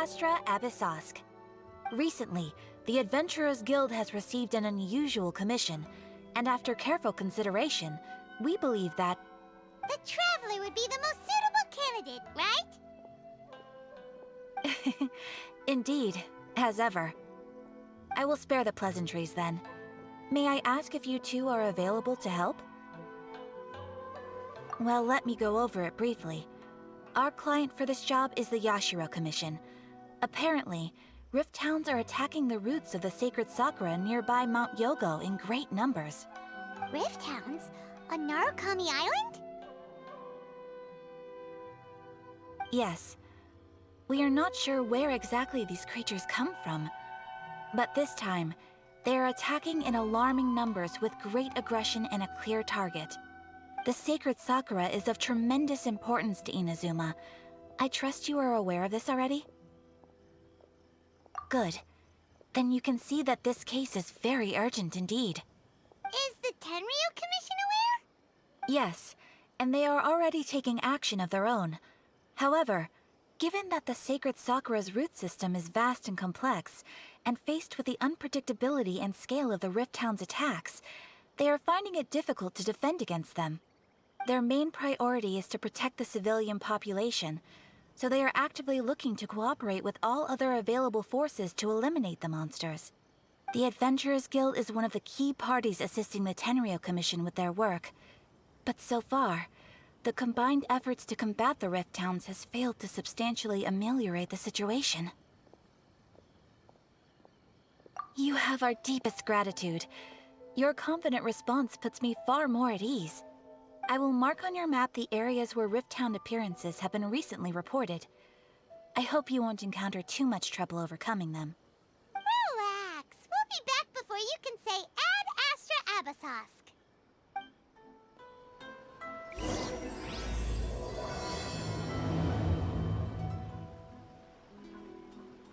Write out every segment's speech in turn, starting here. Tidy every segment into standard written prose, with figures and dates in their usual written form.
Astra Abyssosk. Recently, the Adventurers Guild has received an unusual commission, and after careful consideration, we believe that... The Traveler would be the most suitable candidate, right? Indeed, as ever. I will spare the pleasantries then. May I ask if you two are available to help? Well, let me go over it briefly. Our client for this job is the Yashiro Commission. Apparently, Rift Hounds are attacking the roots of the sacred sakura nearby Mount Yogo in great numbers. Rift Hounds? On Narukami Island? Yes. We are not sure where exactly these creatures come from. But this time, they are attacking in alarming numbers with great aggression and a clear target. The sacred sakura is of tremendous importance to Inazuma. I trust you are aware of this already? Good. Then you can see that this case is very urgent indeed. Is the Tenryu Commission aware? Yes, and they are already taking action of their own. However, given that the sacred sakura's root system is vast and complex, and faced with the unpredictability and scale of the Rift Hound's attacks, they are finding it difficult to defend against them. Their main priority is to protect the civilian population, so they are actively looking to cooperate with all other available forces to eliminate the monsters. The Adventurers Guild is one of the key parties assisting the Tenryu Commission with their work. But so far, the combined efforts to combat the Rift Hounds has failed to substantially ameliorate the situation. You have our deepest gratitude. Your confident response puts me far more at ease. I will mark on your map the areas where Rift Hound appearances have been recently reported. I hope you won't encounter too much trouble overcoming them. Relax. We'll be back before you can say Ad Astra Abyssosk.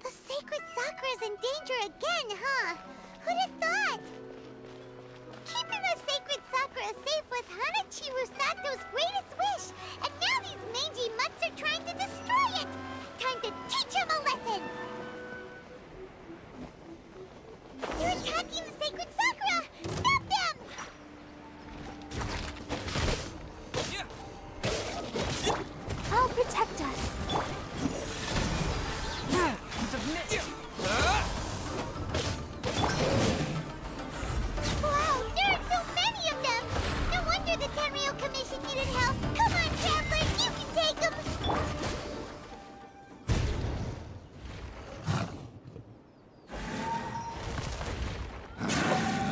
The sacred sakura's in danger again, huh? Who'd have thought? Keeping the sacred sakura safe was Hanachiru Sato's greatest wish, and now these mangy mutts are trying to destroy it! Time to teach him a lesson! They're attacking the sacred sakura! Stop them! I'll protect us. Submit! Wow, there are so many of them! No wonder the Tenryu Commission needed help! Come on, Traveler, you can take them!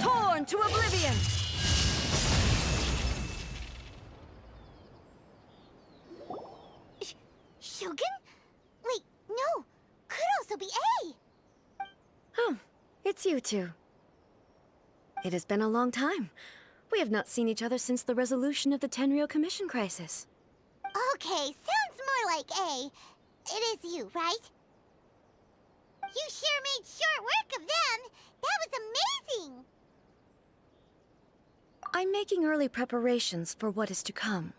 Torn to oblivion! Shogun? Wait, no! Could also be A! Oh, it's you two. It has been a long time. We have not seen each other since the resolution of the Tenryu Commission crisis. Okay, sounds more like A. It is you, right? You sure made short work of them! That was amazing! I'm making early preparations for what is to come.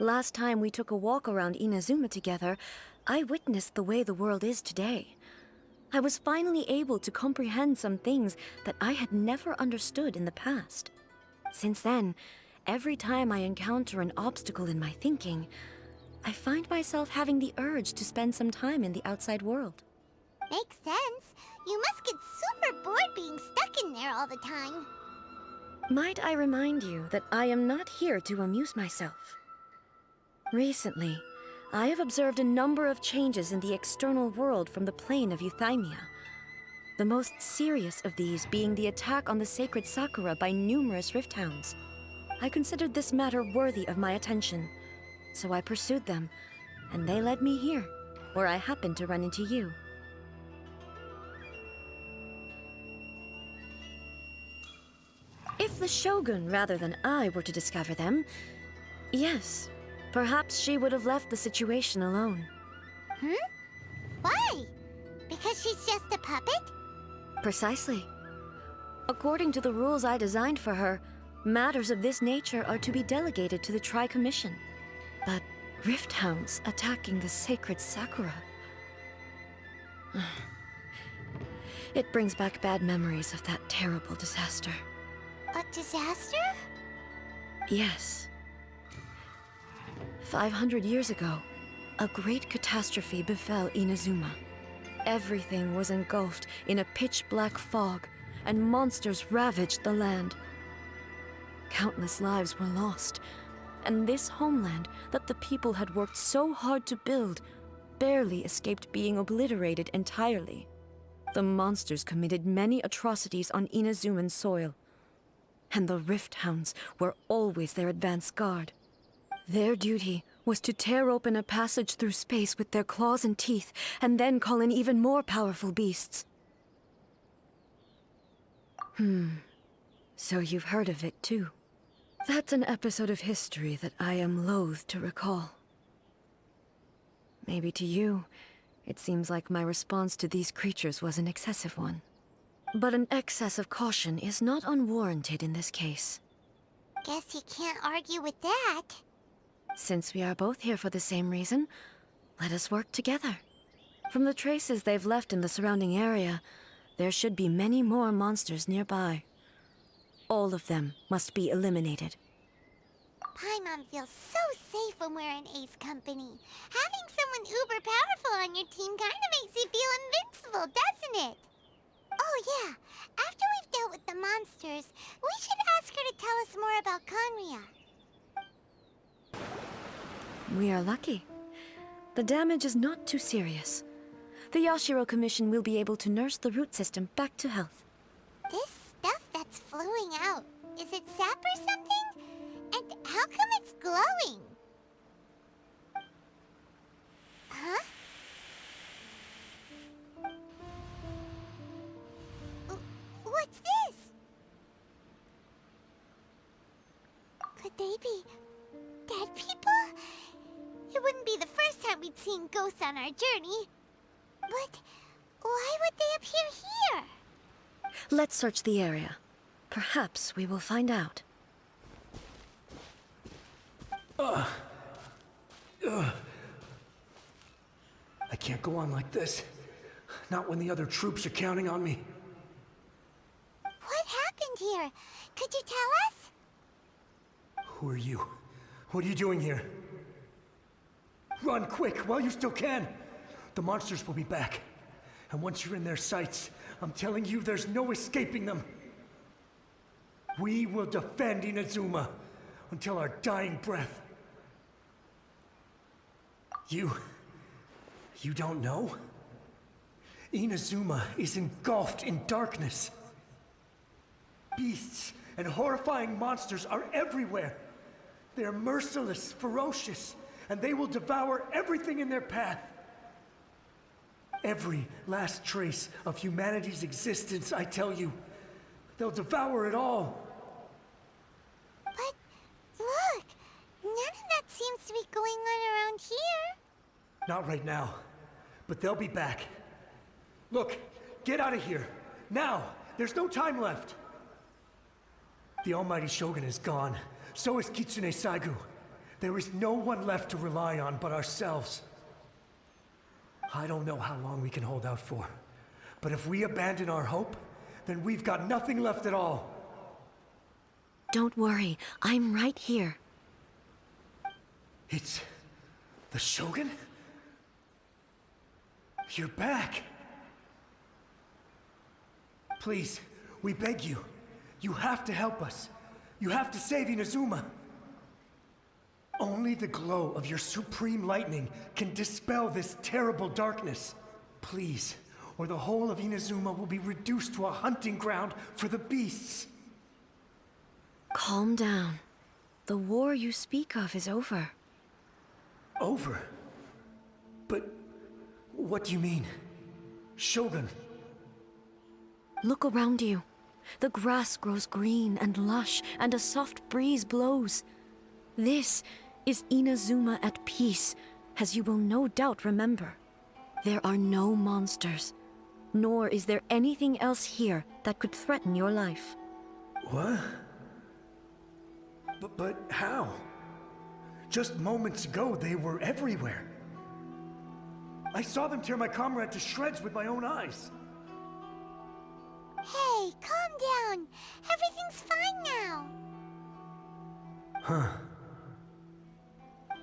Last time we took a walk around Inazuma together, I witnessed the way the world is today. I was finally able to comprehend some things that I had never understood in the past. Since then, every time I encounter an obstacle in my thinking, I find myself having the urge to spend some time in the outside world. Makes sense. You must get super bored being stuck in there all the time. Might I remind you that I am not here to amuse myself. Recently, I have observed a number of changes in the external world from the plane of Euthymia. The most serious of these being the attack on the sacred sakura by numerous Rift Hounds. I considered this matter worthy of my attention, so I pursued them, and they led me here, where I happened to run into you. If the Shogun rather than I were to discover them, yes, perhaps she would have left the situation alone. Why? Because she's just a puppet? Precisely. According to the rules I designed for her, matters of this nature are to be delegated to the Tri-Commission. But Rift Hounds attacking the sacred Sakura... It brings back bad memories of that terrible disaster. A disaster? Yes. 500 years ago, a great catastrophe befell Inazuma. Everything was engulfed in a pitch-black fog, and monsters ravaged the land. Countless lives were lost, and this homeland that the people had worked so hard to build barely escaped being obliterated entirely. The monsters committed many atrocities on Inazuman soil, and the Rift Hounds were always their advance guard. Their duty was to tear open a passage through space with their claws and teeth, and then call in even more powerful beasts. So you've heard of it too. That's an episode of history that I am loath to recall. Maybe to you, it seems like my response to these creatures was an excessive one. But an excess of caution is not unwarranted in this case. Guess you can't argue with that. Since we are both here for the same reason, let us work together. From the traces they've left in the surrounding area, there should be many more monsters nearby. All of them must be eliminated. Paimon feels so safe when we're in Ace Company. Having someone uber powerful on your team kinda makes you feel invincible, doesn't it? Oh yeah, after we've dealt with the monsters, we should ask her to tell us more about Conria. We are lucky. The damage is not too serious. The Yashiro Commission will be able to nurse the root system back to health. This stuff that's flowing out, is it sap or something? And how come it's glowing? Huh? What's this? Could they be dead people? It wouldn't be the first time we'd seen ghosts on our journey. But why would they appear here? Let's search the area. Perhaps we will find out. I can't go on like this. Not when the other troops are counting on me. What happened here? Could you tell us? Who are you? What are you doing here? Run quick while you still can. The monsters will be back. And once you're in their sights, I'm telling you there's no escaping them. We will defend Inazuma until our dying breath. You don't know? Inazuma is engulfed in darkness. Beasts and horrifying monsters are everywhere. They're merciless, ferocious, and they will devour everything in their path. Every last trace of humanity's existence, I tell you. They'll devour it all. But look, none of that seems to be going on around here. Not right now, but they'll be back. Look, get out of here. Now! There's no time left! The Almighty Shogun is gone. So is Kitsune Saigu. There is no one left to rely on but ourselves. I don't know how long we can hold out for. But if we abandon our hope, then we've got nothing left at all. Don't worry, I'm right here. It's... the Shogun? You're back! Please, we beg you. You have to help us. You have to save Inazuma. Only the glow of your supreme lightning can dispel this terrible darkness. Please, or the whole of Inazuma will be reduced to a hunting ground for the beasts. Calm down. The war you speak of is over. Over? But what do you mean? Shogun? Look around you. The grass grows green and lush, and a soft breeze blows. This is Inazuma at peace, as you will no doubt remember. There are no monsters, nor is there anything else here that could threaten your life. What? But how? Just moments ago, they were everywhere. I saw them tear my comrade to shreds with my own eyes. Hey, calm down. Everything's fine now. Huh.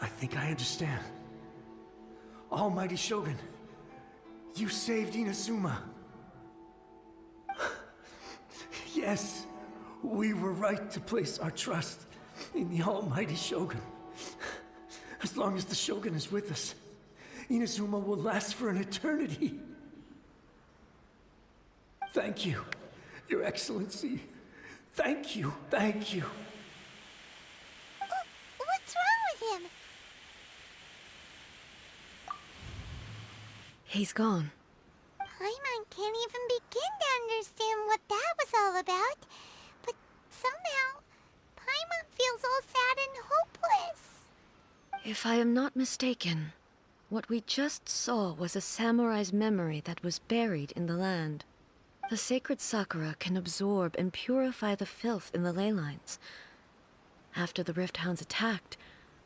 I think I understand. Almighty Shogun, you saved Inazuma. Yes, we were right to place our trust in the Almighty Shogun. As long as the Shogun is with us, Inazuma will last for an eternity. Thank you, Your Excellency. Thank you, thank you. What's wrong with him? He's gone. Paimon can't even begin to understand what that was all about. But somehow, Paimon feels all sad and hopeless. If I am not mistaken, what we just saw was a samurai's memory that was buried in the land. The sacred sakura can absorb and purify the filth in the ley lines. After the Rift Hounds attacked,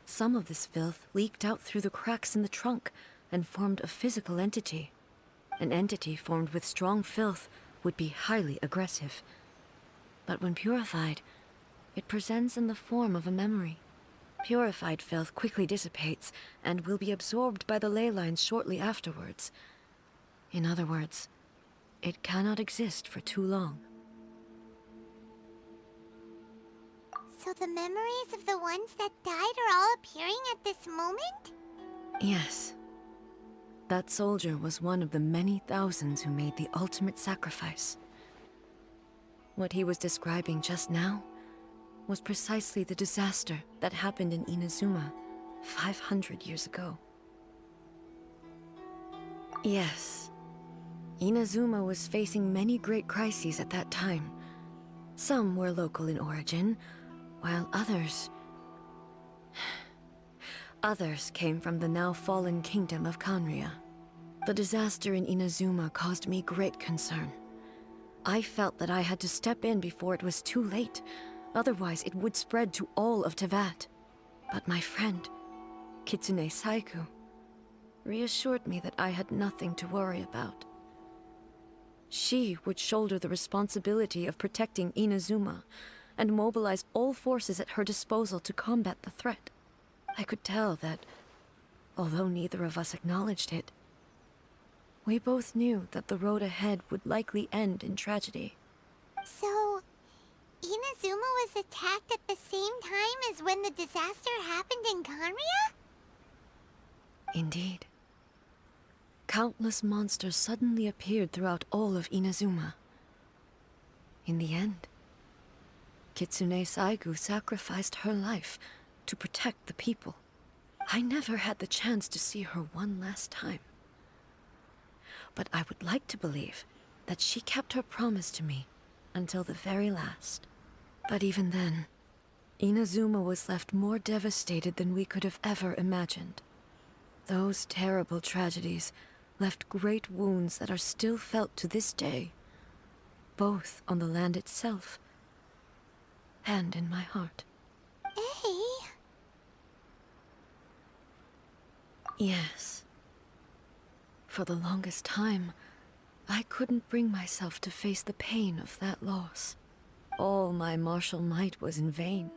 some of this filth leaked out through the cracks in the trunk and formed a physical entity. An entity formed with strong filth would be highly aggressive. But when purified, it presents in the form of a memory. Purified filth quickly dissipates and will be absorbed by the ley lines shortly afterwards. In other words, it cannot exist for too long. So the memories of the ones that died are all appearing at this moment? Yes. That soldier was one of the many thousands who made the ultimate sacrifice. What he was describing just now was precisely the disaster that happened in Inazuma 500 years ago. Yes, Inazuma was facing many great crises at that time. Some were local in origin, while others came from the now fallen kingdom of Kanria. The disaster in Inazuma caused me great concern. I felt that I had to step in before it was too late, otherwise it would spread to all of Tevat. But my friend, Kitsune Saiku, reassured me that I had nothing to worry about. She would shoulder the responsibility of protecting Inazuma and mobilize all forces at her disposal to combat the threat. I could tell that, although neither of us acknowledged it, we both knew that the road ahead would likely end in tragedy. So, Inazuma was attacked at the same time as when the disaster happened in Kanria? Indeed. Countless monsters suddenly appeared throughout all of Inazuma. In the end, Kitsune Saigu sacrificed her life to protect the people. I never had the chance to see her one last time. But I would like to believe that she kept her promise to me until the very last. But even then, Inazuma was left more devastated than we could have ever imagined. Those terrible tragedies left great wounds that are still felt to this day, both on the land itself and in my heart. Hey. Yes. For the longest time, I couldn't bring myself to face the pain of that loss. All my martial might was in vain.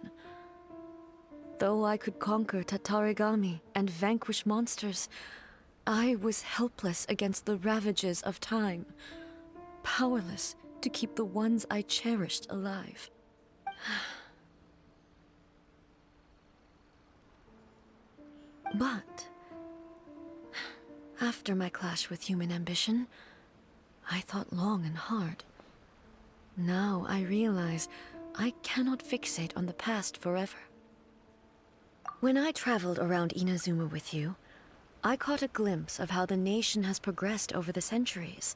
Though I could conquer Tatarigami and vanquish monsters, I was helpless against the ravages of time, powerless to keep the ones I cherished alive. But after my clash with human ambition, I thought long and hard. Now I realize I cannot fixate on the past forever. When I traveled around Inazuma with you, I caught a glimpse of how the nation has progressed over the centuries.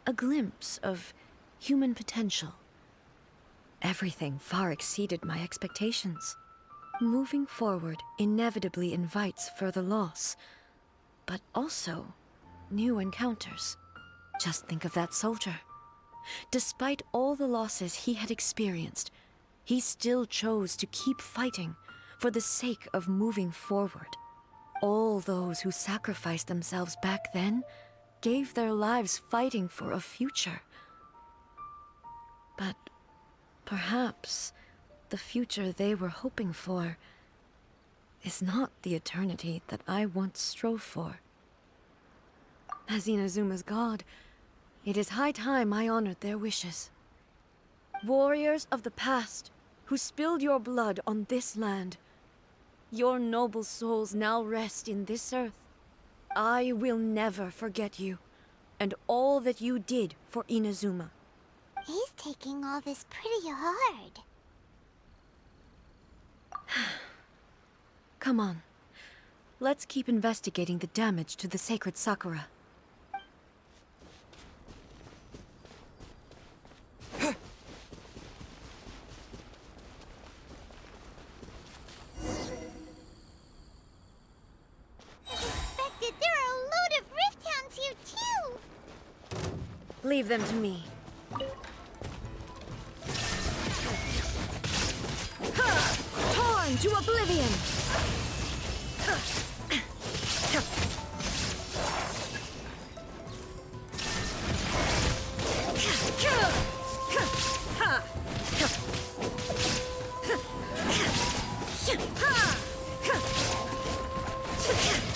A glimpse of human potential. Everything far exceeded my expectations. Moving forward inevitably invites further loss, but also new encounters. Just think of that soldier. Despite all the losses he had experienced, he still chose to keep fighting for the sake of moving forward. All those who sacrificed themselves back then gave their lives fighting for a future. But perhaps the future they were hoping for is not the eternity that I once strove for. As Inazuma's god, it is high time I honored their wishes. Warriors of the past, who spilled your blood on this land, your noble souls now rest in this earth. I will never forget you, and all that you did for Inazuma. He's taking all this pretty hard. Come on. Let's keep investigating the damage to the sacred Sakura. Leave them to me. Torn to oblivion!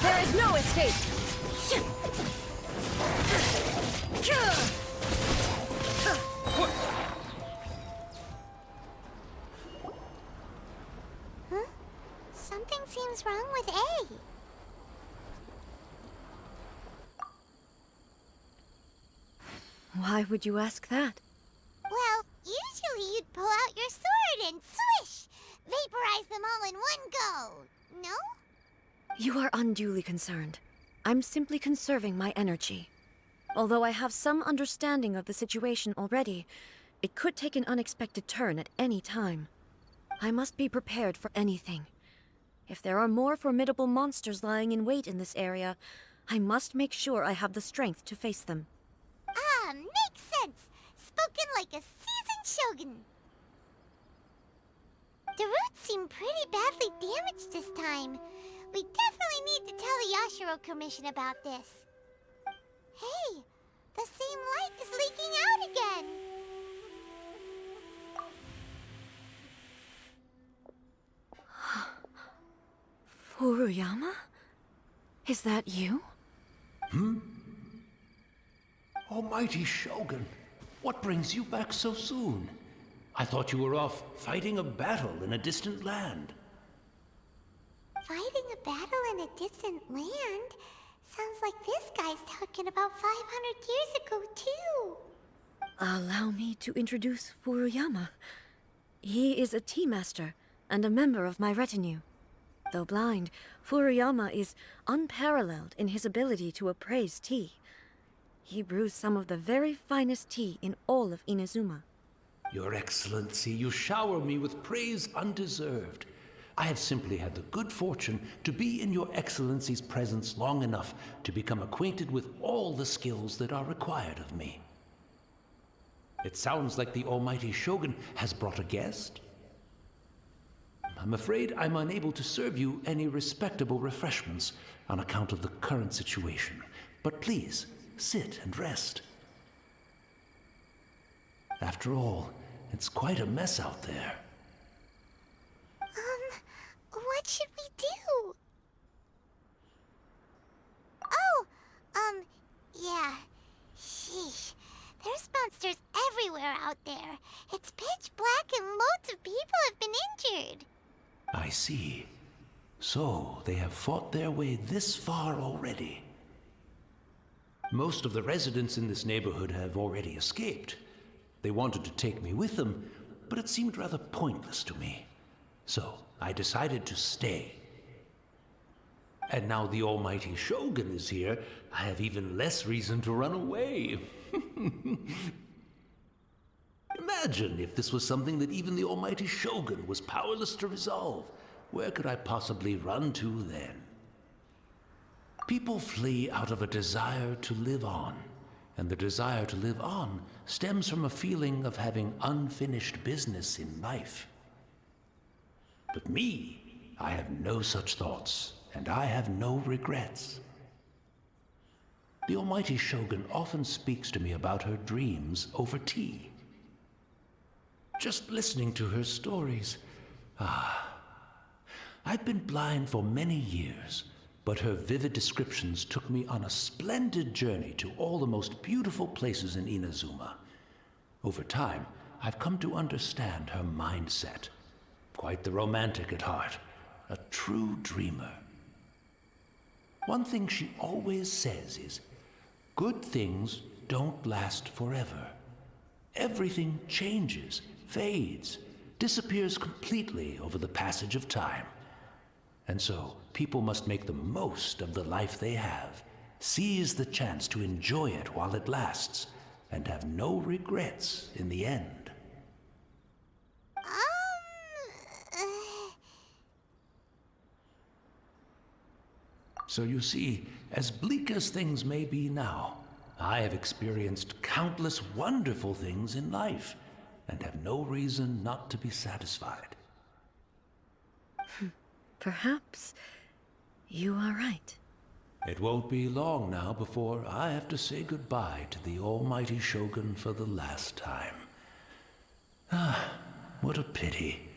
There is no escape! Huh? Something seems wrong with A. Why would you ask that? Well, usually you'd pull out your sword and swish! Vaporize them all in one go, no? You are unduly concerned. I'm simply conserving my energy. Although I have some understanding of the situation already, it could take an unexpected turn at any time. I must be prepared for anything. If there are more formidable monsters lying in wait in this area, I must make sure I have the strength to face them. Ah, makes sense! Spoken like a seasoned shogun. The roots seem pretty badly damaged this time. We definitely need to tell the Yashiro Commission about this. Hey, the same light is leaking out again! Furuyama? Is that you? Almighty Shogun, what brings you back so soon? I thought you were off fighting a battle in a distant land. Fighting a battle in a distant land? Sounds like this guy's talking about 500 years ago, too. Allow me to introduce Furuyama. He is a tea master and a member of my retinue. Though blind, Furuyama is unparalleled in his ability to appraise tea. He brews some of the very finest tea in all of Inazuma. Your Excellency, you shower me with praise undeserved. I have simply had the good fortune to be in Your Excellency's presence long enough to become acquainted with all the skills that are required of me. It sounds like the Almighty Shogun has brought a guest. I'm afraid I'm unable to serve you any respectable refreshments on account of the current situation. But please, sit and rest. After all, it's quite a mess out there. What should we do? Oh, yeah. Sheesh. There's monsters everywhere out there. It's pitch black and loads of people have been injured. I see. So, they have fought their way this far already. Most of the residents in this neighborhood have already escaped. They wanted to take me with them, but it seemed rather pointless to me. So, I decided to stay. And now the Almighty Shogun is here, I have even less reason to run away. Imagine if this was something that even the Almighty Shogun was powerless to resolve. Where could I possibly run to then? People flee out of a desire to live on, and the desire to live on stems from a feeling of having unfinished business in life. But me, I have no such thoughts. and I have no regrets. The Almighty Shogun often speaks to me about her dreams over tea. Just listening to her stories, I've been blind for many years, but her vivid descriptions took me on a splendid journey to all the most beautiful places in Inazuma. Over time, I've come to understand her mindset. Quite the romantic at heart, a true dreamer. One thing she always says is, good things don't last forever. Everything changes, fades, disappears completely over the passage of time. And so, people must make the most of the life they have, seize the chance to enjoy it while it lasts, and have no regrets in the end. So you see, as bleak as things may be now, I have experienced countless wonderful things in life, and have no reason not to be satisfied. Perhaps you are right. It won't be long now before I have to say goodbye to the Almighty Shogun for the last time. What a pity.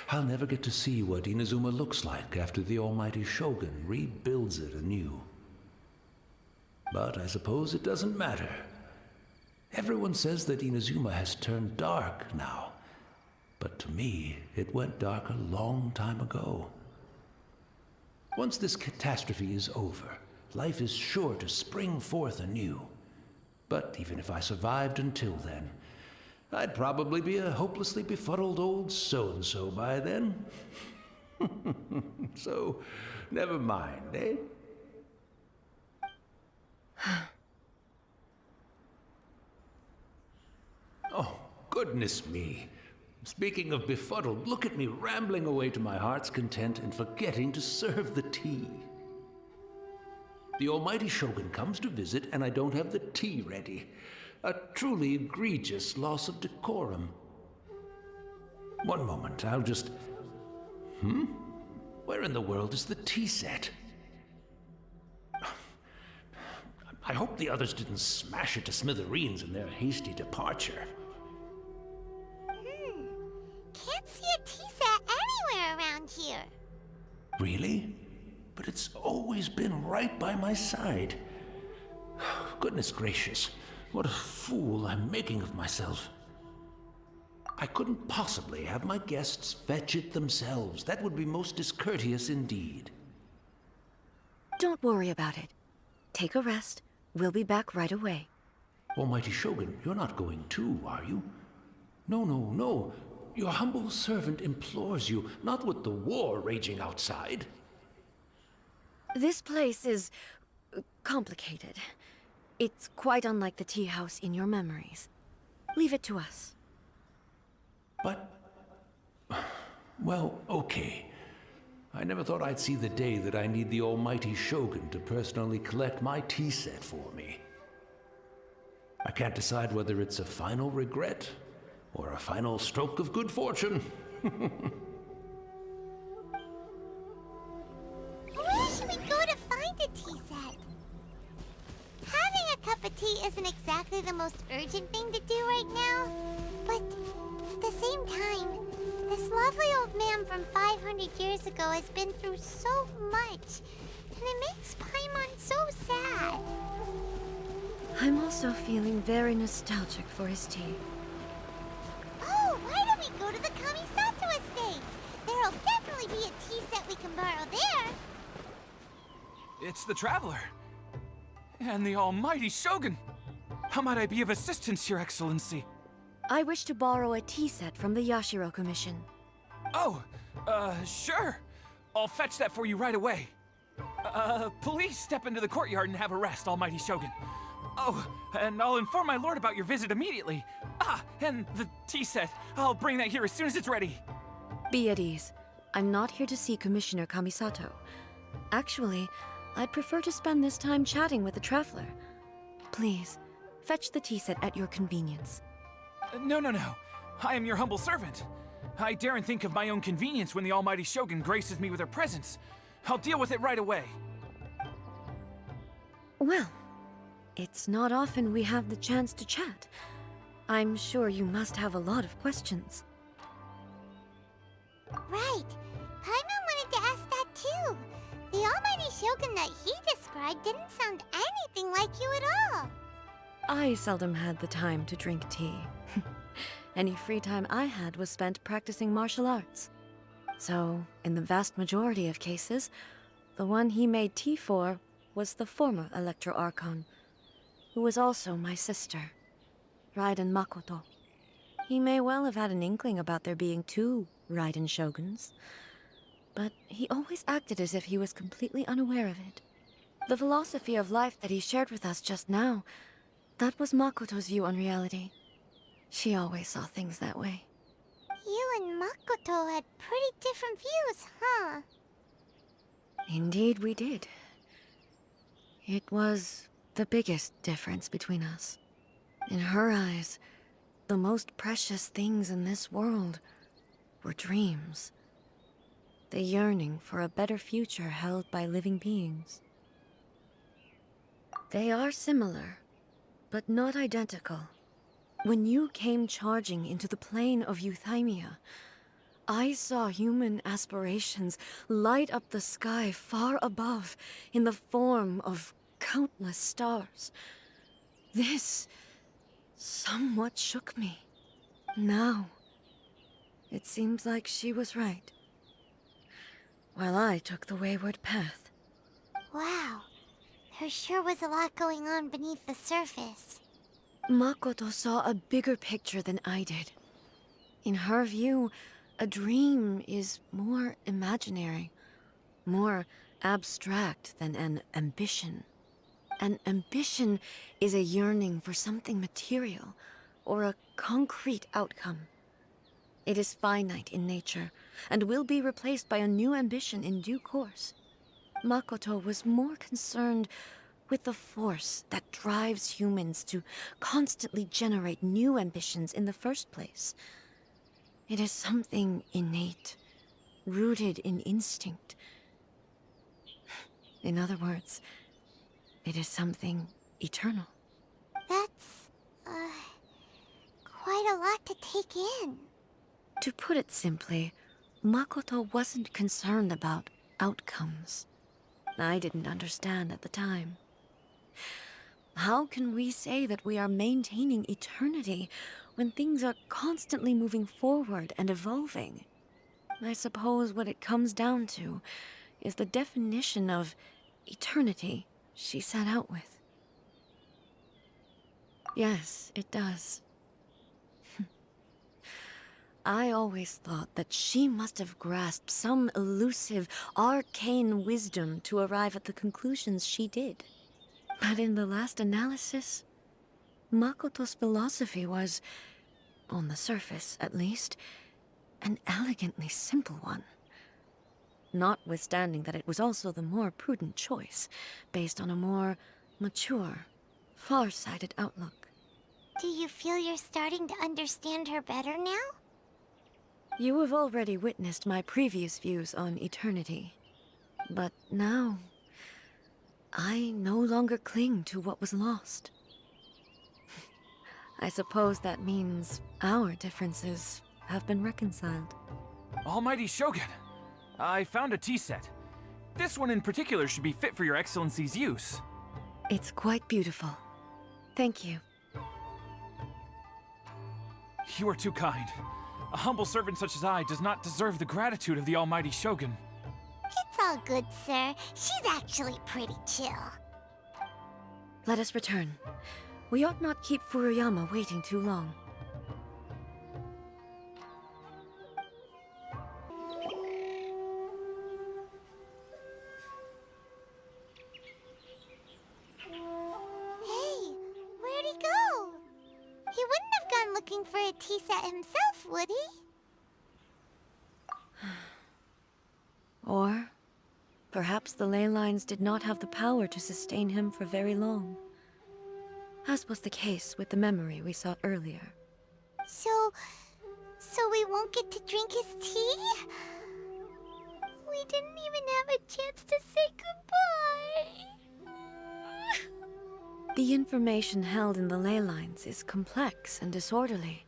I'll never get to see what Inazuma looks like after the Almighty Shogun rebuilds it anew. But I suppose it doesn't matter. Everyone says that Inazuma has turned dark now, but to me, it went dark a long time ago. Once this catastrophe is over, life is sure to spring forth anew. But even if I survived until then, I'd probably be a hopelessly befuddled old so-and-so by then. So, never mind, eh? Oh, goodness me. Speaking of befuddled, look at me rambling away to my heart's content and forgetting to serve the tea. The Almighty Shogun comes to visit and I don't have the tea ready. A truly egregious loss of decorum. One moment, I'll just... Where in the world is the tea set? I hope the others didn't smash it to smithereens in their hasty departure. Can't see a tea set anywhere around here. Really? But it's always been right by my side. Goodness gracious, what a fool I'm making of myself. I couldn't possibly have my guests fetch it themselves. That would be most discourteous indeed. Don't worry about it. Take a rest. We'll be back right away. Almighty Shogun, you're not going too, are you? No. Your humble servant implores you, not with the war raging outside. This place is complicated. It's quite unlike the tea house in your memories. Leave it to us. But... well, okay. I never thought I'd see the day that I need the Almighty Shogun to personally collect my tea set for me. I can't decide whether it's a final regret or a final stroke of good fortune. Where should we go to find a tea set? Having a cup of tea isn't exactly the most urgent thing to do right now, but at the same time, this lovely old man from 500 years ago has been through so much, and it makes Paimon so sad. I'm also feeling very nostalgic for his tea. Oh, why don't we go to the Kamisato estate? There'll definitely be a tea set we can borrow there. It's the Traveler. And the Almighty Shogun. How might I be of assistance, Your Excellency? I wish to borrow a tea set from the Yashiro Commission. Oh, sure. I'll fetch that for you right away. Please step into the courtyard and have a rest, Almighty Shogun. Oh, and I'll inform my lord about your visit immediately. And the tea set. I'll bring that here as soon as it's ready. Be at ease. I'm not here to see Commissioner Kamisato. Actually, I'd prefer to spend this time chatting with the Traveler. Please, fetch the tea set at your convenience. No. I am your humble servant. I daren't think of my own convenience when the Almighty Shogun graces me with her presence. I'll deal with it right away. Well, it's not often we have the chance to chat. I'm sure you must have a lot of questions. Right. Paimon wanted to ask that too. The Almighty Shogun that he described didn't sound anything like you at all. I seldom had the time to drink tea. Any free time I had was spent practicing martial arts. So, in the vast majority of cases, the one he made tea for was the former Electro Archon, who was also my sister, Raiden Makoto. He may well have had an inkling about there being two Raiden Shoguns, but he always acted as if he was completely unaware of it. The philosophy of life that he shared with us just now, that was Makoto's view on reality. She always saw things that way. You and Makoto had pretty different views, huh? Indeed we did. It was the biggest difference between us. In her eyes, the most precious things in this world were dreams. The yearning for a better future held by living beings. They are similar, but not identical. When you came charging into the plane of Euthymia, I saw human aspirations light up the sky far above in the form of countless stars. This somewhat shook me. Now, it seems like she was right, while I took the wayward path. Wow. There sure was a lot going on beneath the surface. Makoto saw a bigger picture than I did. In her view, a dream is more imaginary, more abstract than an ambition. An ambition is a yearning for something material, or a concrete outcome. It is finite in nature, and will be replaced by a new ambition in due course. Makoto was more concerned with the force that drives humans to constantly generate new ambitions in the first place. It is something innate, rooted in instinct. In other words, it is something eternal. That's, quite a lot to take in. To put it simply, Makoto wasn't concerned about outcomes. I didn't understand at the time. How can we say that we are maintaining eternity when things are constantly moving forward and evolving? I suppose what it comes down to is the definition of eternity she set out with. Yes, it does. I always thought that she must have grasped some elusive, arcane wisdom to arrive at the conclusions she did. But in the last analysis, Makoto's philosophy was, on the surface at least, an elegantly simple one. Notwithstanding that it was also the more prudent choice, based on a more mature, far-sighted outlook. Do you feel you're starting to understand her better now? You have already witnessed my previous views on eternity. But now, I no longer cling to what was lost. I suppose that means our differences have been reconciled. Almighty Shogun, I found a tea set. This one in particular should be fit for your Excellency's use. It's quite beautiful. Thank you. You are too kind. A humble servant such as I does not deserve the gratitude of the Almighty Shogun. It's all good, sir. She's actually pretty chill. Let us return. We ought not keep Furuyama waiting too long. Hey, where'd he go? He wouldn't have gone looking for a tea set himself, would he? Or perhaps the ley lines did not have the power to sustain him for very long. As was the case with the memory we saw earlier. So we won't get to drink his tea? We We didn't even have a chance to say goodbye. The information held in the ley lines is complex and disorderly.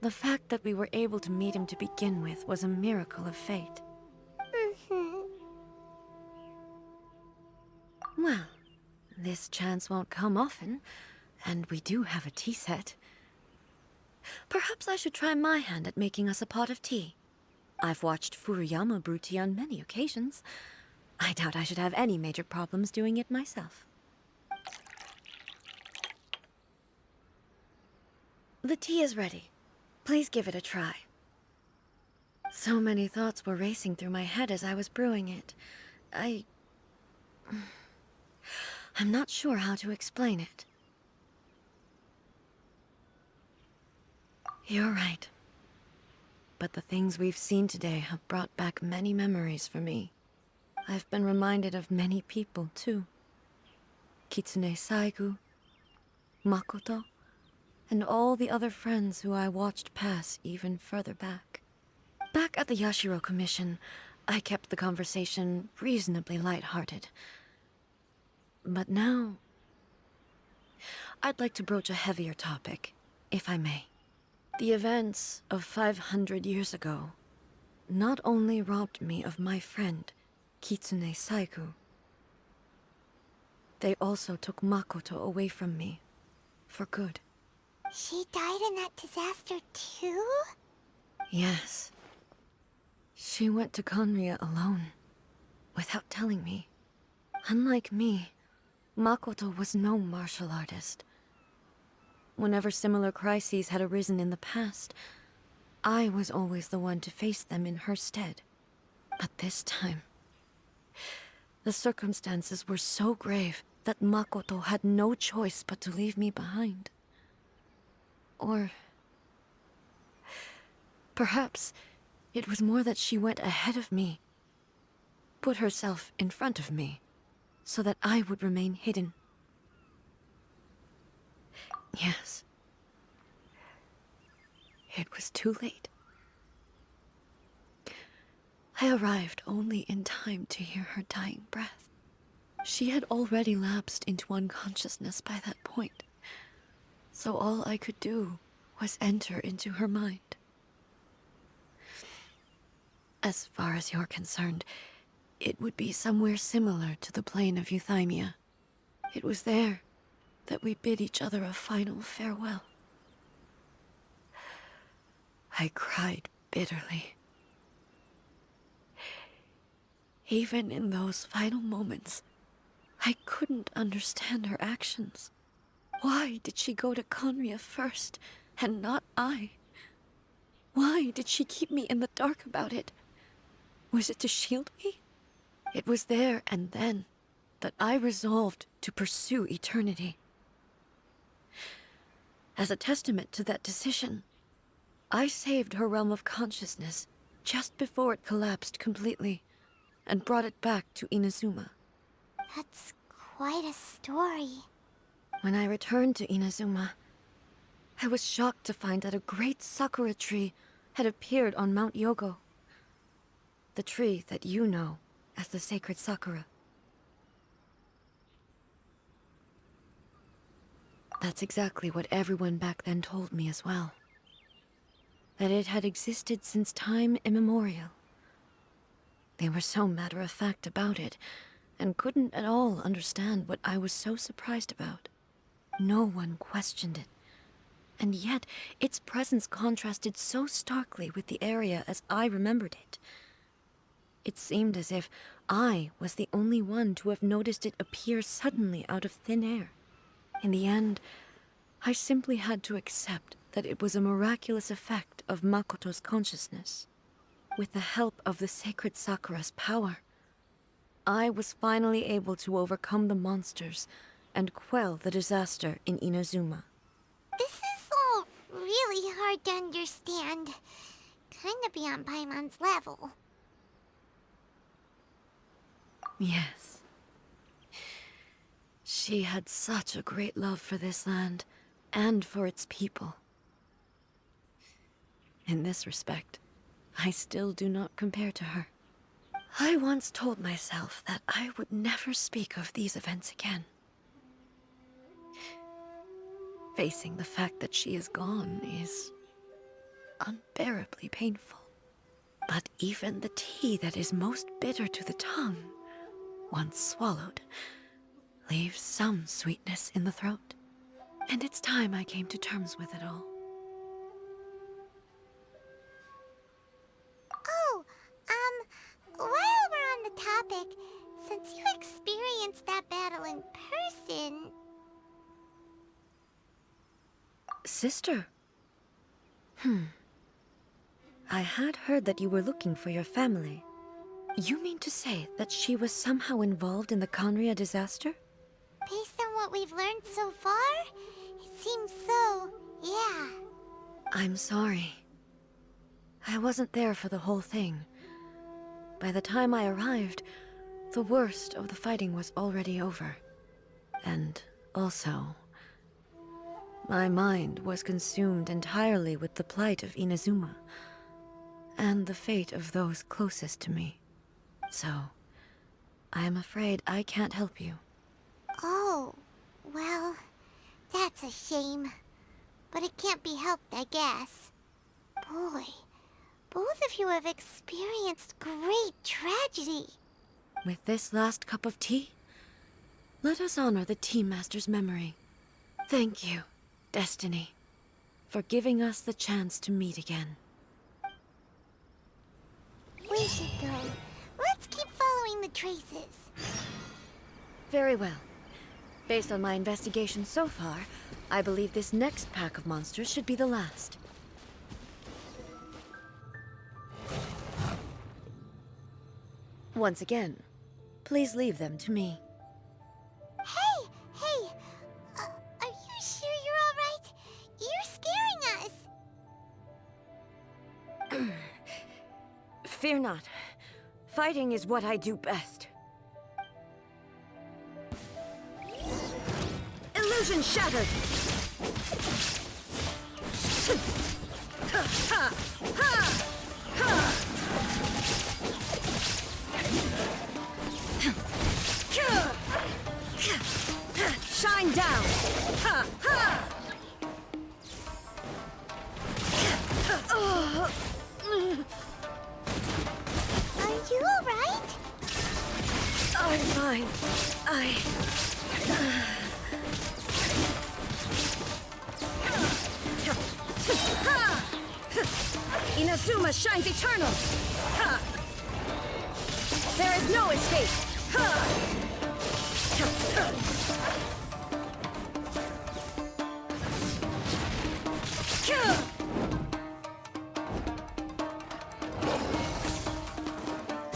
The fact that we were able to meet him to begin with was a miracle of fate. Well, this chance won't come often, and we do have a tea set. Perhaps I should try my hand at making us a pot of tea. I've watched Furuyama brew tea on many occasions. I doubt I should have any major problems doing it myself. The tea is ready. Please give it a try. So many thoughts were racing through my head as I was brewing it. I'm not sure how to explain it. You're right. But the things we've seen today have brought back many memories for me. I've been reminded of many people, too. Kitsune Saigu, Makoto, and all the other friends who I watched pass even further back. Back at the Yashiro Commission, I kept the conversation reasonably lighthearted. But now, I'd like to broach a heavier topic, if I may. The events of 500 years ago not only robbed me of my friend, Kitsune Saigu, they also took Makoto away from me, for good. She died in that disaster too? Yes. She went to Conria alone, without telling me. Unlike me, Makoto was no martial artist. Whenever similar crises had arisen in the past, I was always the one to face them in her stead. But this time, the circumstances were so grave that Makoto had no choice but to leave me behind. Or perhaps it was more that she went ahead of me, put herself in front of me, so that I would remain hidden. Yes. It was too late. I arrived only in time to hear her dying breath. She had already lapsed into unconsciousness by that point, so all I could do was enter into her mind. As far as you're concerned, it would be somewhere similar to the plane of Euthymia. It was there that we bid each other a final farewell. I cried bitterly. Even in those final moments, I couldn't understand her actions. Why did she go to Conria first, and not I? Why did she keep me in the dark about it? Was it to shield me? It was there and then that I resolved to pursue eternity. As a testament to that decision, I saved her realm of consciousness just before it collapsed completely, and brought it back to Inazuma. That's quite a story. When I returned to Inazuma, I was shocked to find that a great sakura tree had appeared on Mount Yogo. The tree that you know as the sacred sakura. That's exactly what everyone back then told me as well. That it had existed since time immemorial. They were so matter-of-fact about it, and couldn't at all understand what I was so surprised about. No one questioned it, and yet its presence contrasted so starkly with the area as I remembered it. It seemed as if I was the only one to have noticed it appear suddenly out of thin air. In the end, I simply had to accept that it was a miraculous effect of Makoto's consciousness. With the help of the sacred Sakura's power, I was finally able to overcome the monsters and quell the disaster in Inazuma. This is all really hard to understand. Kinda beyond Paimon's level. Yes. She had such a great love for this land, and for its people. In this respect, I still do not compare to her. I once told myself that I would never speak of these events again. Facing the fact that she is gone is unbearably painful. But even the tea that is most bitter to the tongue, once swallowed, leaves some sweetness in the throat. And it's time I came to terms with it all. Oh, while we're on the topic, since you experienced that battle in person... Sister? I had heard that you were looking for your family. You mean to say that she was somehow involved in the Conria disaster? Based on what we've learned so far, it seems so, yeah. I'm sorry. I wasn't there for the whole thing. By the time I arrived, the worst of the fighting was already over. And also, my mind was consumed entirely with the plight of Inazuma, and the fate of those closest to me. So, I am afraid I can't help you. Oh, well, that's a shame. But it can't be helped, I guess. Boy, both of you have experienced great tragedy. With this last cup of tea, let us honor the Tea Master's memory. Thank you, Destiny, for giving us the chance to meet again. We should go. Let's keep following the traces. Very well. Based on my investigation so far, I believe this next pack of monsters should be the last. Once again, please leave them to me. Hey! Are you sure you're all right? You're scaring us! Fear not. Fighting is what I do best. Illusion shattered! Shine down! Are you all right? I'm fine. Inazuma shines eternal! Ha! There is no escape! Ha!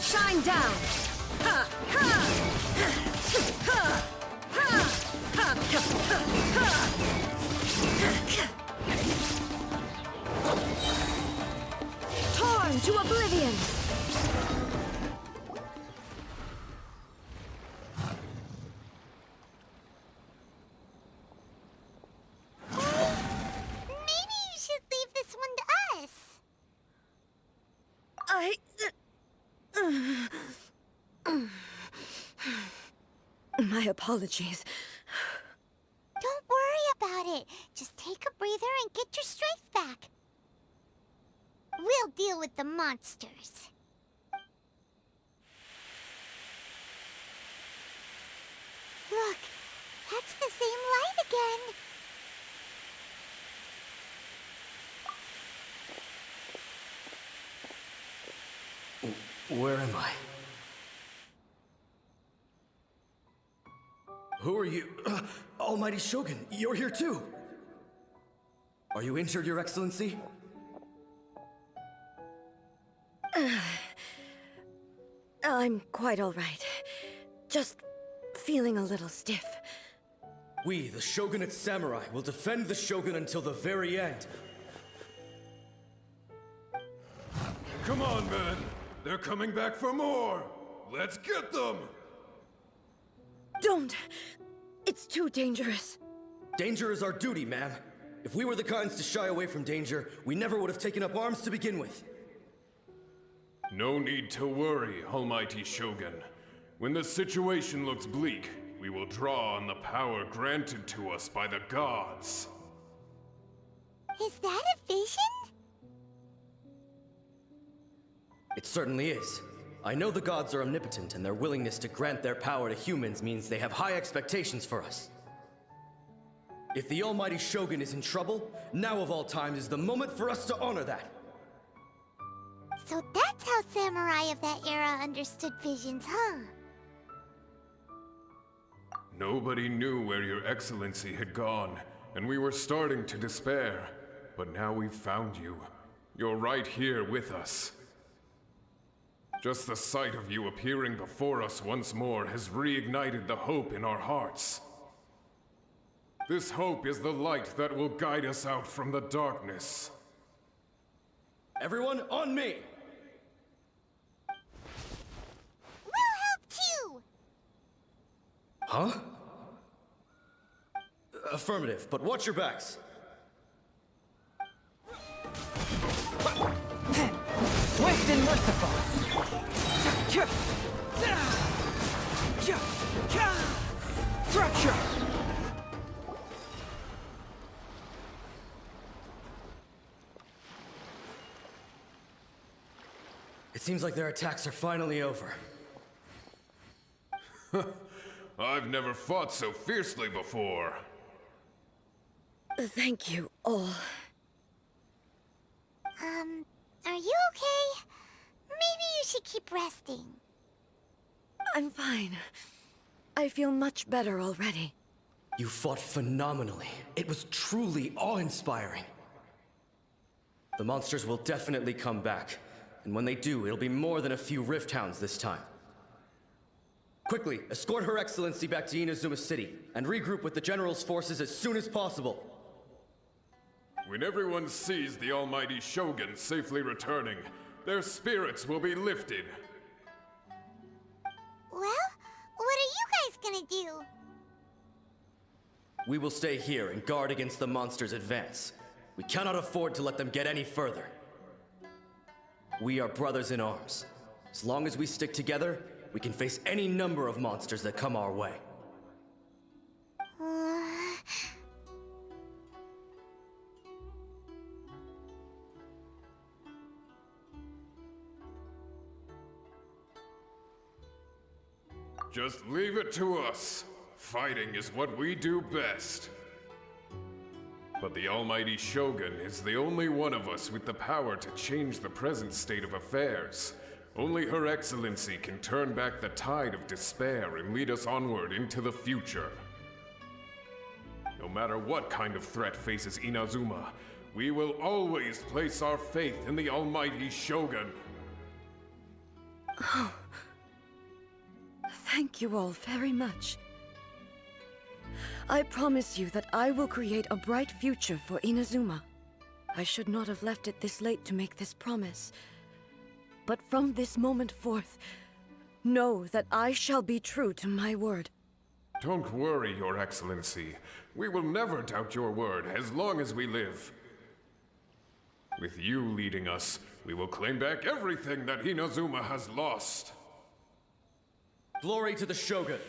Shine down! Ha! Ha! Ha! Ha! Ha! Torn to oblivion! Maybe you should leave this one to us. My apologies. Don't worry about it. Just take a breather and get your strength back. We'll deal with the monsters. Look, that's the same light again. Where am I? Who are you? Almighty Shogun, you're here too! Are you injured, Your Excellency? I'm quite all right. Just feeling a little stiff. We, the Shogunate Samurai, will defend the Shogun until the very end. Come on, men! They're coming back for more! Let's get them! Don't! It's too dangerous. Danger is our duty, ma'am. If we were the kinds to shy away from danger, we never would have taken up arms to begin with. No need to worry, Almighty Shogun. When the situation looks bleak, we will draw on the power granted to us by the gods. Is that a vision? It certainly is. I know the gods are omnipotent, and their willingness to grant their power to humans means they have high expectations for us. If the Almighty Shogun is in trouble, now of all times is the moment for us to honor that. So that's how samurai of that era understood visions, huh? Nobody knew where your excellency had gone, and we were starting to despair. But now we've found you. You're right here with us. Just the sight of you appearing before us once more has reignited the hope in our hearts. This hope is the light that will guide us out from the darkness. Everyone, on me! We'll help too! Huh? Affirmative, but watch your backs. Swift and merciful. Fracture. It seems like their attacks are finally over. I've never fought so fiercely before. Thank you all. Are you okay? Maybe you should keep resting. I'm fine. I feel much better already. You fought phenomenally. It was truly awe-inspiring. The monsters will definitely come back. And when they do, it'll be more than a few Rift Hounds this time. Quickly, escort Her Excellency back to Inazuma City, and regroup with the General's forces as soon as possible. When everyone sees the Almighty Shogun safely returning, their spirits will be lifted. Well, what are you guys gonna do? We will stay here and guard against the monsters' advance. We cannot afford to let them get any further. We are brothers in arms. As long as we stick together, we can face any number of monsters that come our way. Just leave it to us. Fighting is what we do best. But the Almighty Shogun is the only one of us with the power to change the present state of affairs. Only Her Excellency can turn back the tide of despair and lead us onward into the future. No matter what kind of threat faces Inazuma, we will always place our faith in the Almighty Shogun. Oh. Thank you all very much. I promise you that I will create a bright future for Inazuma. I should not have left it this late to make this promise. But from this moment forth, know that I shall be true to my word. Don't worry, Your Excellency. We will never doubt your word as long as we live. With you leading us, we will claim back everything that Inazuma has lost. Glory to the Shogun!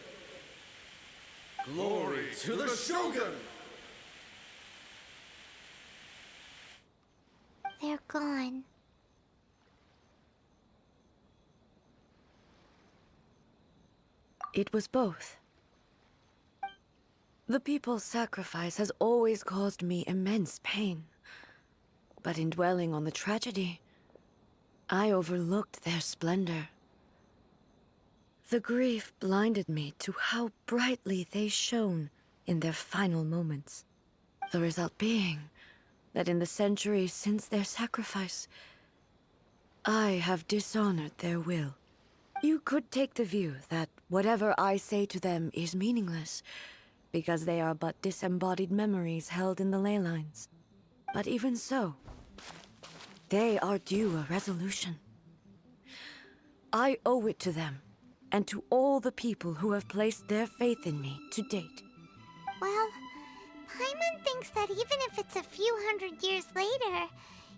Glory to the Shogun! They're gone. It was both. The people's sacrifice has always caused me immense pain. But in dwelling on the tragedy, I overlooked their splendor. The grief blinded me to how brightly they shone in their final moments. The result being that in the centuries since their sacrifice, I have dishonored their will. You could take the view that whatever I say to them is meaningless, because they are but disembodied memories held in the ley lines. But even so, they are due a resolution. I owe it to them, and to all the people who have placed their faith in me to date. Well, Paimon thinks that even if it's a few hundred years later,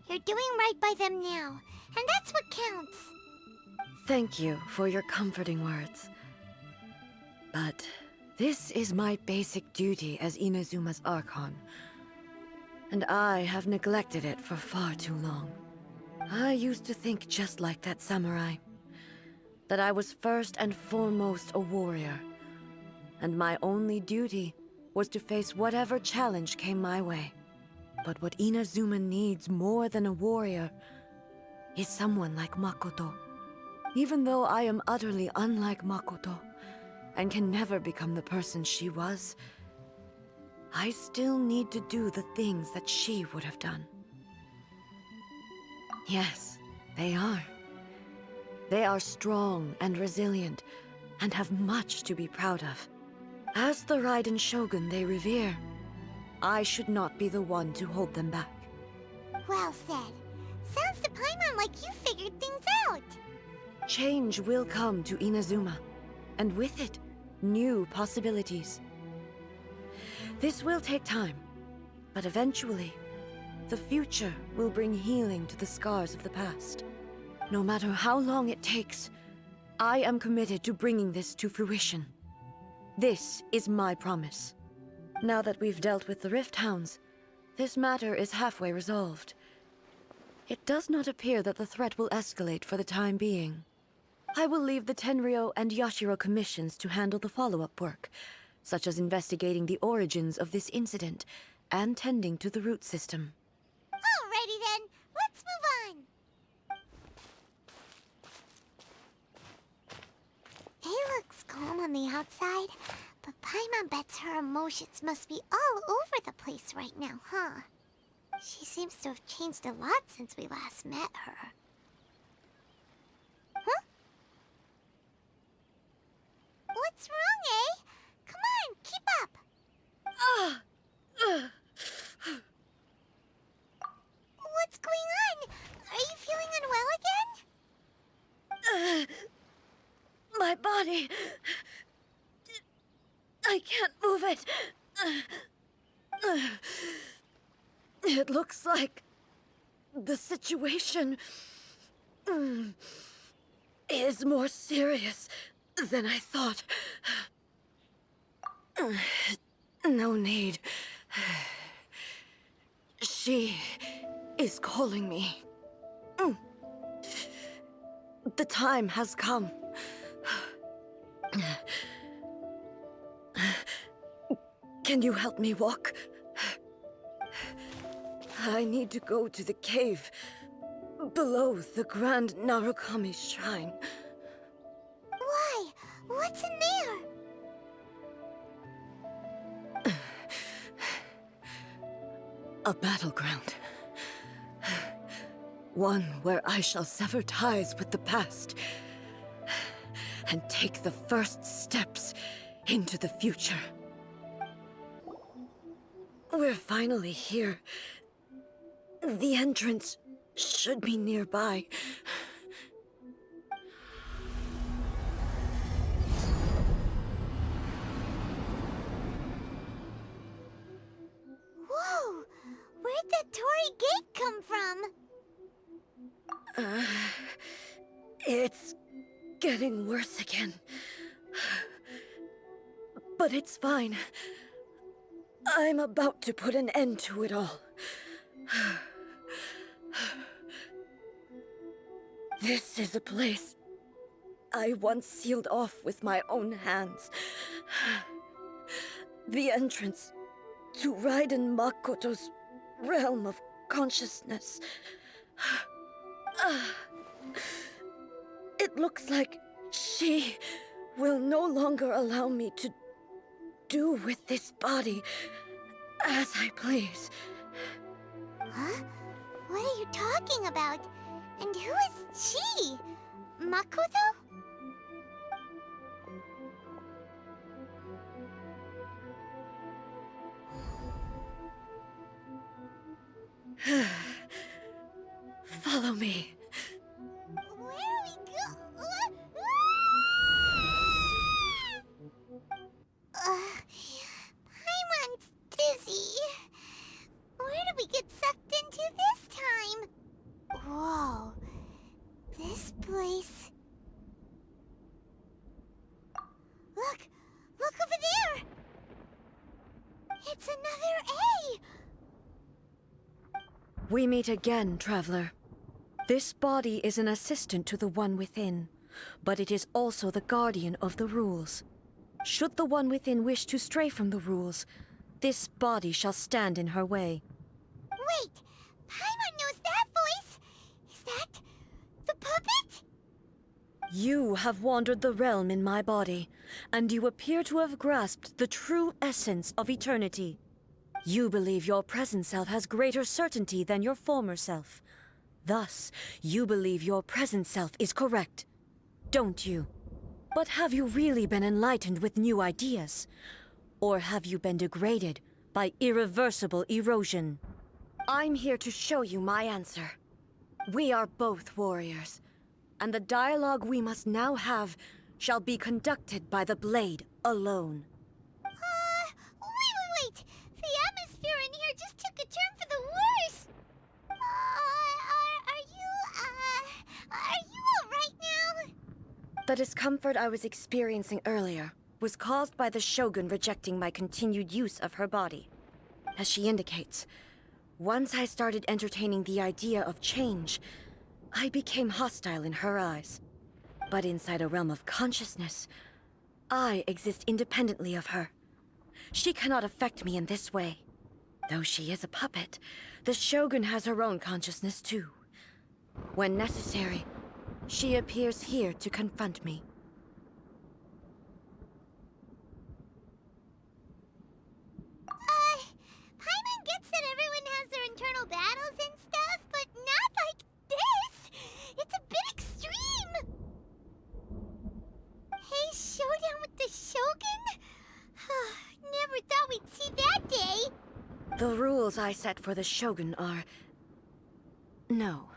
you're doing right by them now, and that's what counts. Thank you for your comforting words. But this is my basic duty as Inazuma's Archon. And I have neglected it for far too long. I used to think just like that samurai. That I was first and foremost a warrior. And my only duty was to face whatever challenge came my way. But what Inazuma needs more than a warrior is someone like Makoto. Even though I am utterly unlike Makoto, and can never become the person she was, I still need to do the things that she would have done. Yes, they are. They are strong and resilient, and have much to be proud of. As the Raiden Shogun they revere, I should not be the one to hold them back. Well said. Sounds to Paimon like you figured things out. Change will come to Inazuma, and with it, new possibilities. This will take time, but eventually, the future will bring healing to the scars of the past. No matter how long it takes, I am committed to bringing this to fruition. This is my promise. Now that we've dealt with the Rift Hounds, this matter is halfway resolved. It does not appear that the threat will escalate for the time being. I will leave the Tenryo and Yashiro commissions to handle the follow-up work, such as investigating the origins of this incident and tending to the root system. Alrighty then, let's move on. He looks calm on the outside, but Paimon bets her emotions must be all over the place right now, huh? She seems to have changed a lot since we last met her. Huh? What's wrong, eh? Come on, keep up! What's going on? Are you feeling unwell again? My body... I can't move it. It looks like the situation is more serious than I thought. No need. She is calling me. The time has come. Can you help me walk? I need to go to the cave below the Grand Narukami Shrine. Why? What's in there? A battleground. One where I shall sever ties with the past and take the first steps into the future. We're finally here. The entrance should be nearby. Whoa! Where'd that Torii gate come from? It's getting worse again. But it's fine. I'm about to put an end to it all. This is a place I once sealed off with my own hands. The entrance to Raiden Makoto's realm of consciousness. It looks like she will no longer allow me to do with this body as I please. Huh? What are you talking about? And who is she? Makoto? Follow me. Where are we Paimon's dizzy. Where did we get sucked into this time? Whoa. This place We meet again, traveler. This body is an assistant to the One Within, but it is also the guardian of the rules. Should the One Within wish to stray from the rules, this body shall stand in her way. Wait! Paimon knows that voice! Is that the puppet? You have wandered the realm in my body, and you appear to have grasped the true essence of eternity. You believe your present self has greater certainty than your former self. Thus, you believe your present self is correct, don't you? But have you really been enlightened with new ideas? Or have you been degraded by irreversible erosion? I'm here to show you my answer. We are both warriors, and the dialogue we must now have shall be conducted by the blade alone. Wait! The atmosphere in here just took a turn for the worse! Are you alright now? The discomfort I was experiencing earlier was caused by the Shogun rejecting my continued use of her body. As she indicates, once I started entertaining the idea of change, I became hostile in her eyes. But inside a realm of consciousness, I exist independently of her. She cannot affect me in this way. Though she is a puppet, the Shogun has her own consciousness too. When necessary, she appears here to confront me. Paimon gets that everyone has their internal battles and stuff, but not like this! It's a bit extreme! Hey, showdown with the Shogun? Never thought we'd see that day! The rules I set for the Shogun are... No.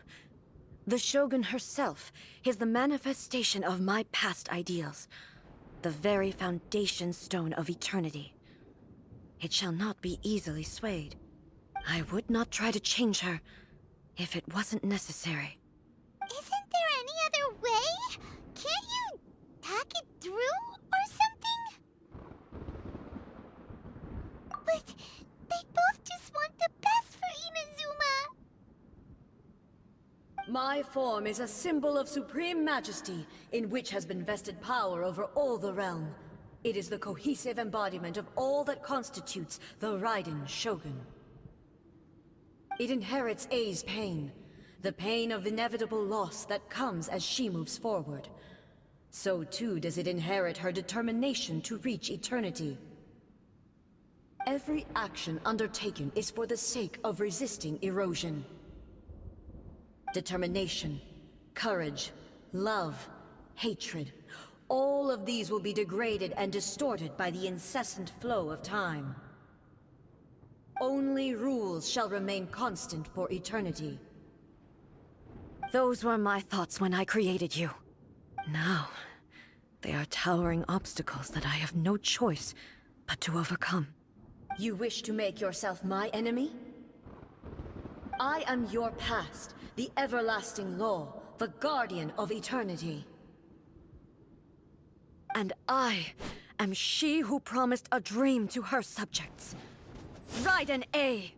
The Shogun herself is the manifestation of my past ideals. The very foundation stone of eternity. It shall not be easily swayed. I would not try to change her if it wasn't necessary. Isn't there any other way? Can't you talk it through or something? But they both just want the best for Inazuma. My form is a symbol of supreme majesty, in which has been vested power over all the realm. It is the cohesive embodiment of all that constitutes the Raiden Shogun. It inherits Ei's pain, the pain of inevitable loss that comes as she moves forward. So too does it inherit her determination to reach eternity. Every action undertaken is for the sake of resisting erosion. Determination, courage, love, hatred, all of these will be degraded and distorted by the incessant flow of time. Only rules shall remain constant for eternity. Those were my thoughts when I created you. Now, they are towering obstacles that I have no choice but to overcome. You wish to make yourself my enemy? I am your past, the everlasting law, the guardian of eternity. And I am she who promised a dream to her subjects. Raiden A.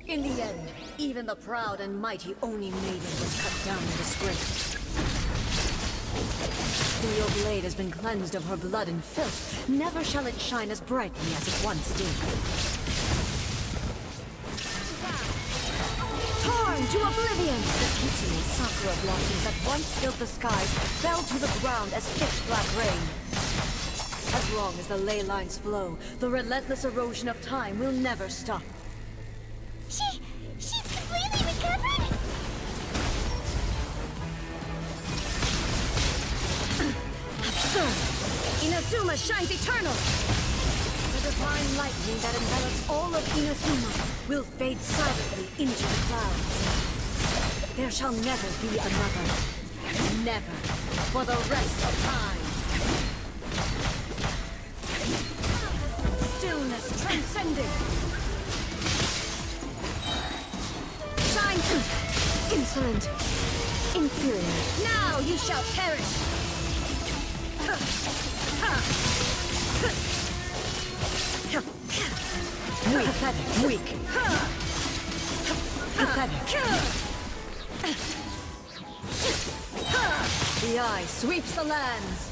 In the end, even the proud and mighty Oni maiden was cut down and disgraced. Though your blade has been cleansed of her blood and filth, never shall it shine as brightly as it once did. Torn to oblivion! The pitiless sakura blossoms that once filled the skies fell to the ground as thick black rain. As long as the ley lines flow, the relentless erosion of time will never stop. She's completely recovered? Absurd! Inazuma shines eternal! The divine lightning that envelops all of Inazuma will fade silently into the clouds. There shall never be another. Never. For the rest of time. Stillness transcending. Shine! Insolent. Inferior. Now you shall perish! Pathetic. Weak. Pathetic. The eye sweeps the lands.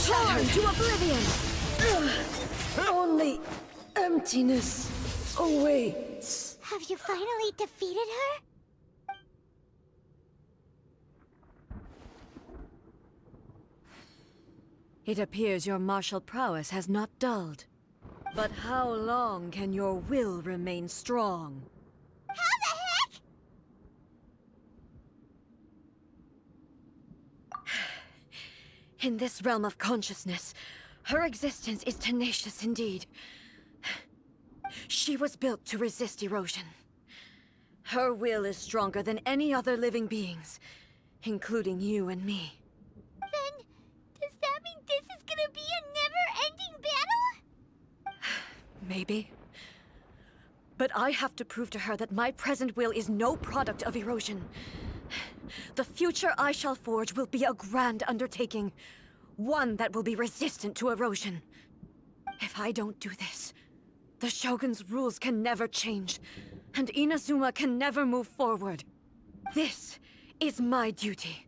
Shattered to oblivion. Only emptiness awaits. Have you finally defeated her? It appears your martial prowess has not dulled. But how long can your will remain strong? How the heck? In this realm of consciousness, her existence is tenacious indeed. She was built to resist erosion. Her will is stronger than any other living being's, including you and me. Then, does that mean this is gonna be a never-ending battle? Maybe. But I have to prove to her that my present will is no product of erosion. The future I shall forge will be a grand undertaking, one that will be resistant to erosion. If I don't do this, the Shogun's rules can never change, and Inazuma can never move forward. This is my duty.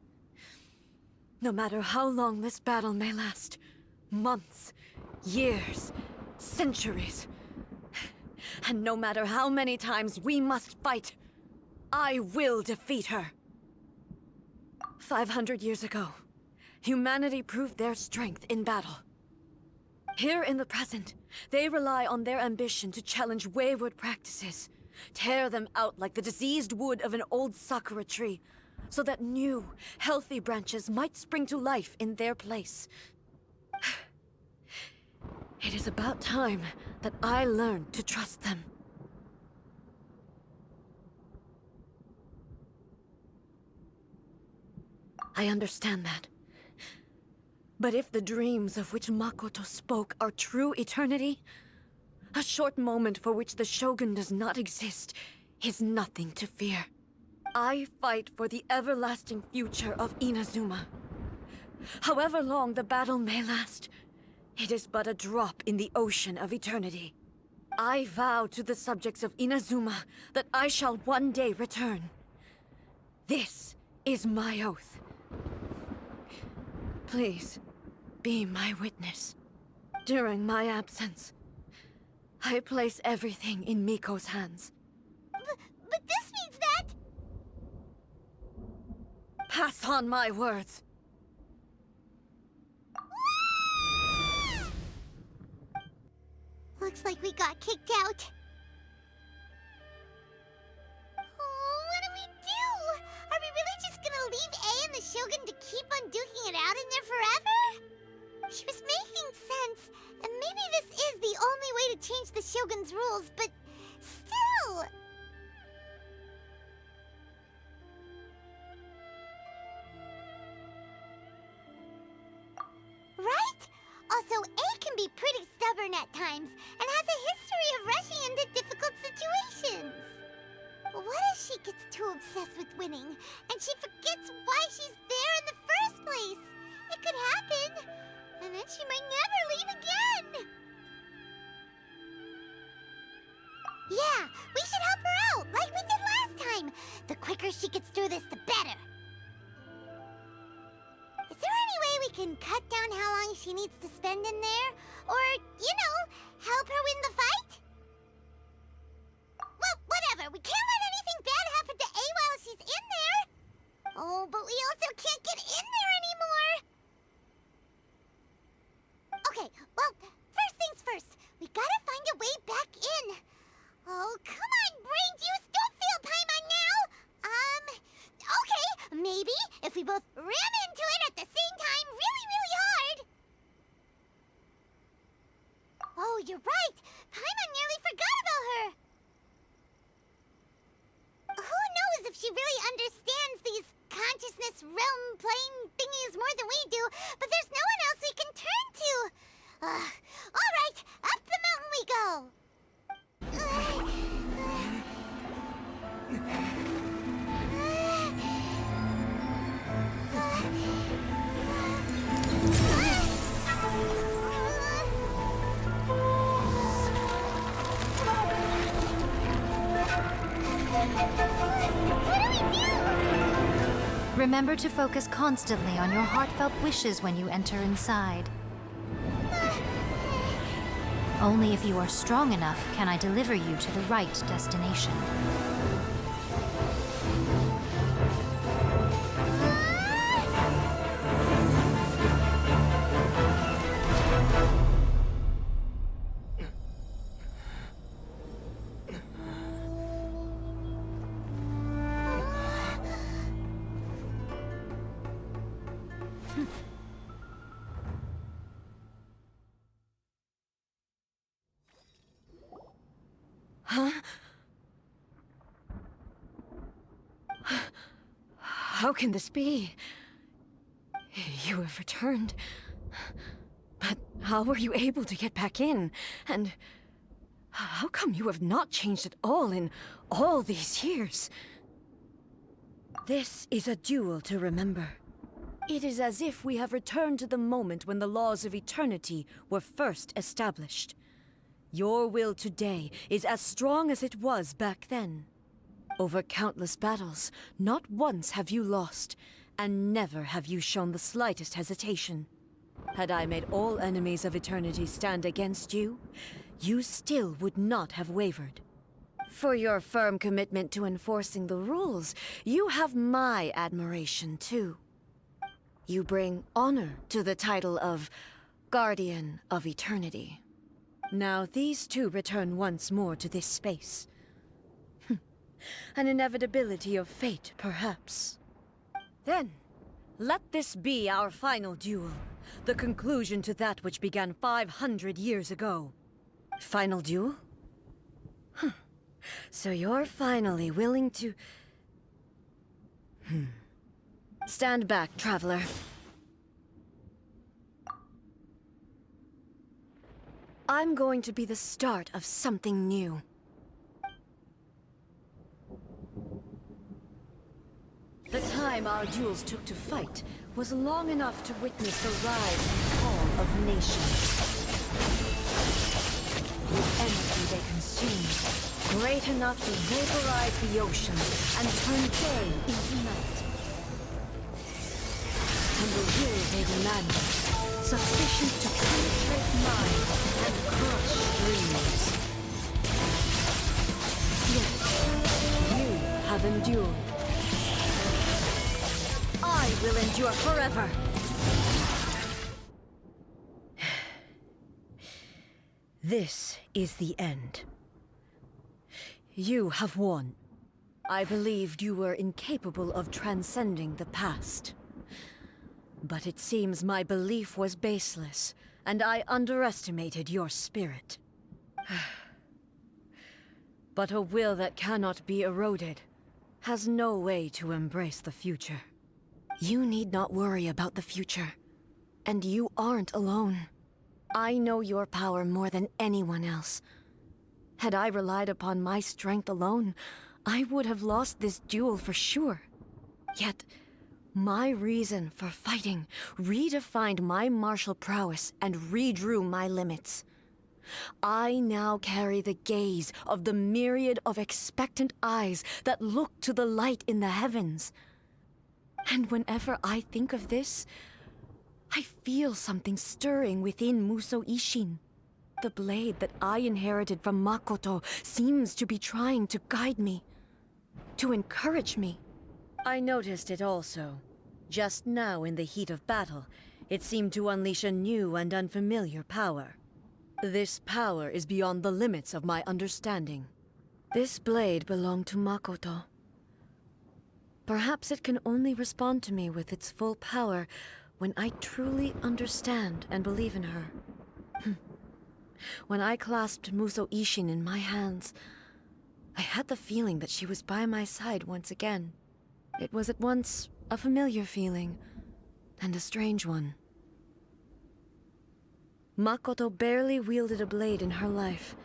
No matter how long this battle may last, months, years, centuries, and no matter how many times we must fight, I will defeat her. 500 years ago, humanity proved their strength in battle. Here in the present, they rely on their ambition to challenge wayward practices, tear them out like the diseased wood of an old sakura tree, so that new, healthy branches might spring to life in their place. It is about time that I learned to trust them. I understand that. But if the dreams of which Makoto spoke are true eternity, a short moment for which the Shogun does not exist is nothing to fear. I fight for the everlasting future of Inazuma. However long the battle may last, it is but a drop in the ocean of eternity. I vow to the subjects of Inazuma that I shall one day return. This is my oath. Please, be my witness. During my absence, I place everything in Miko's hands. But this means that... Pass on my words. Looks like we got kicked out. Oh, what do we do? Are we really just gonna leave A and the Shogun to keep on duking it out in there forever? She was making sense, and maybe this is the only way to change the Shogun's rules, but still... Right? Also, A can be pretty stubborn at times, and has a history of rushing into difficult situations. What if she gets too obsessed with winning, and she forgets why she's there in the first place? It could happen, and then she might never leave again. Yeah, we should help her out, like we did last time. The quicker she gets through this, the better. Is there any way we can cut down how long she needs to spend in there? Or, you know, help her win the fight? Well, whatever. We can't let anything bad happen to A while she's in there. Oh, but we also can't get in there anymore. Okay, well, first things first. We gotta find a way back in. Oh, come on, brain juice. Don't feel Paimon now. Okay, maybe if we both ram into it at the same time really, really hard. Oh, you're right. Paimon nearly forgot about her. Who knows if she really understands these consciousness realm playing thingies more than we do, but there's no one else we can turn to. All right, up the mountain we go. Remember to focus constantly on your heartfelt wishes when you enter inside. Only if you are strong enough can I deliver you to the right destination. How can this be? You have returned. But how were you able to get back in? And how come you have not changed at all in all these years? This is a duel to remember. It is as if we have returned to the moment when the laws of eternity were first established. Your will today is as strong as it was back then. Over countless battles, not once have you lost, and never have you shown the slightest hesitation. Had I made all enemies of eternity stand against you, you still would not have wavered. For your firm commitment to enforcing the rules, you have my admiration too. You bring honor to the title of Guardian of Eternity. Now these two return once more to this space. An inevitability of fate, perhaps. Then, let this be our final duel, the conclusion to that which began 500 years ago. Final duel? So you're finally willing to... Stand back, traveler. I'm going to be the start of something new. The time our duels took to fight was long enough to witness the rise and fall of nations. The energy they consumed, great enough to vaporize the oceans and turn day into night. And the will they demanded, sufficient to penetrate minds and crush dreams. Yet, you have endured. I will endure forever! This is the end. You have won. I believed you were incapable of transcending the past. But it seems my belief was baseless, and I underestimated your spirit. But a will that cannot be eroded has no way to embrace the future. You need not worry about the future. And you aren't alone. I know your power more than anyone else. Had I relied upon my strength alone, I would have lost this duel for sure. Yet, my reason for fighting redefined my martial prowess and redrew my limits. I now carry the gaze of the myriad of expectant eyes that look to the light in the heavens. And whenever I think of this, I feel something stirring within Musou Ishin. The blade that I inherited from Makoto seems to be trying to guide me, to encourage me. I noticed it also. Just now in the heat of battle, it seemed to unleash a new and unfamiliar power. This power is beyond the limits of my understanding. This blade belonged to Makoto. Perhaps it can only respond to me with its full power when I truly understand and believe in her. When I clasped Musou Ishin in my hands, I had the feeling that she was by my side once again. It was at once a familiar feeling and a strange one. Makoto barely wielded a blade in her life,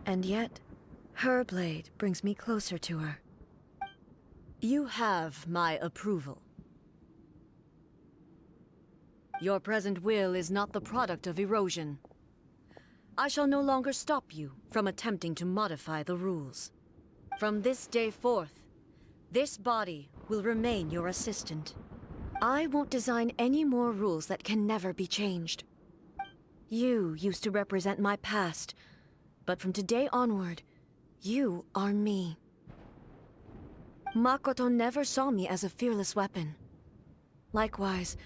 and yet her blade brings me closer to her. You have my approval. Your present will is not the product of erosion. I shall no longer stop you from attempting to modify the rules. From this day forth, this body will remain your assistant. I won't design any more rules that can never be changed. You used to represent my past, but from today onward, you are me. Makoto never saw me as a fearless weapon. Likewise,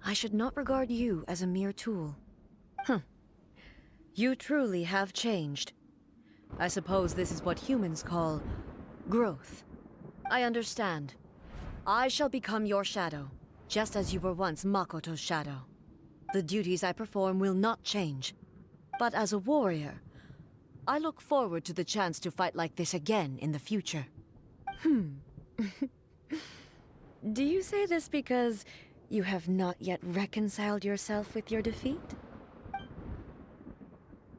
I should not regard you as a mere tool. You truly have changed. I suppose this is what humans call growth. I understand. I shall become your shadow, just as you were once Makoto's shadow. The duties I perform will not change. But as a warrior, I look forward to the chance to fight like this again in the future. Do you say this because you have not yet reconciled yourself with your defeat?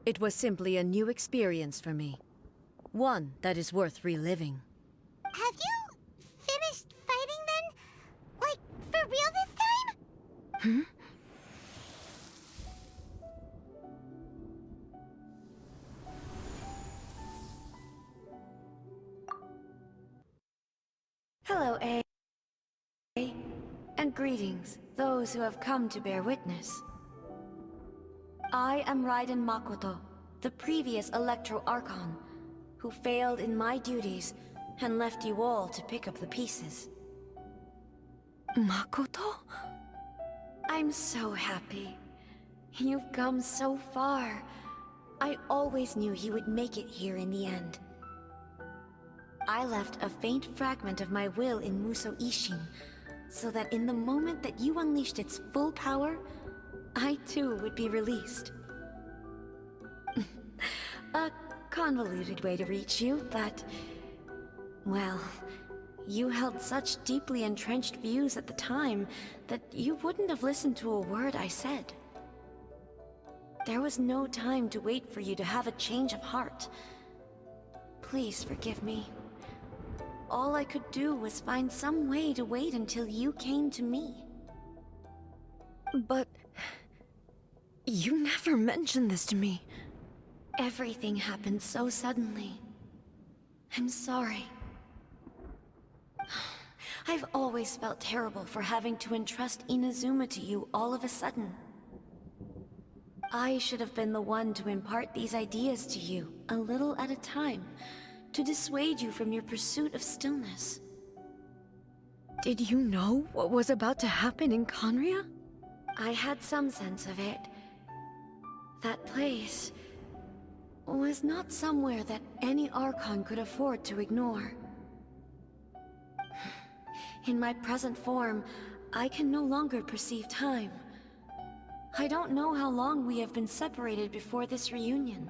It was simply a new experience for me. One that is worth reliving. Have you finished fighting then? Like, for real this time? Hello, A. And greetings, those who have come to bear witness. I am Raiden Makoto, the previous Electro Archon, who failed in my duties and left you all to pick up the pieces. Makoto? I'm so happy. You've come so far. I always knew you would make it here in the end. I left a faint fragment of my will in Muso Ishin, so that in the moment that you unleashed its full power, I too would be released. A convoluted way to reach you, but... well, you held such deeply entrenched views at the time that you wouldn't have listened to a word I said. There was no time to wait for you to have a change of heart. Please forgive me. All I could do was find some way to wait until you came to me. But... you never mentioned this to me. Everything happened so suddenly. I'm sorry. I've always felt terrible for having to entrust Inazuma to you all of a sudden. I should have been the one to impart these ideas to you, a little at a time, to dissuade you from your pursuit of stillness. Did you know what was about to happen in Conria? I had some sense of it. That place was not somewhere that any Archon could afford to ignore. In my present form, I can no longer perceive time. I don't know how long we have been separated before this reunion,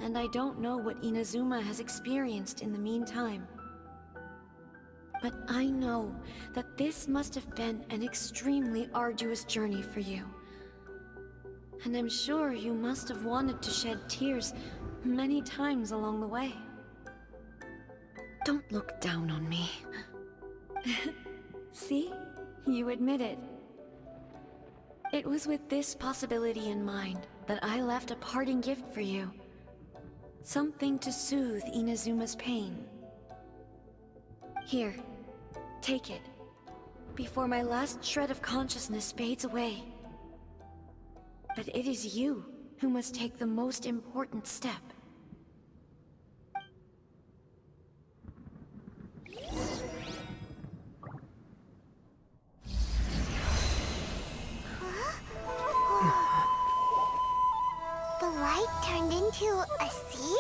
and I don't know what Inazuma has experienced in the meantime. But I know that this must have been an extremely arduous journey for you. And I'm sure you must have wanted to shed tears many times along the way. Don't look down on me. See? You admit it. It was with this possibility in mind that I left a parting gift for you. Something to soothe Inazuma's pain. Here, take it, before my last shred of consciousness fades away. But it is you who must take the most important step. The light turned into a seed?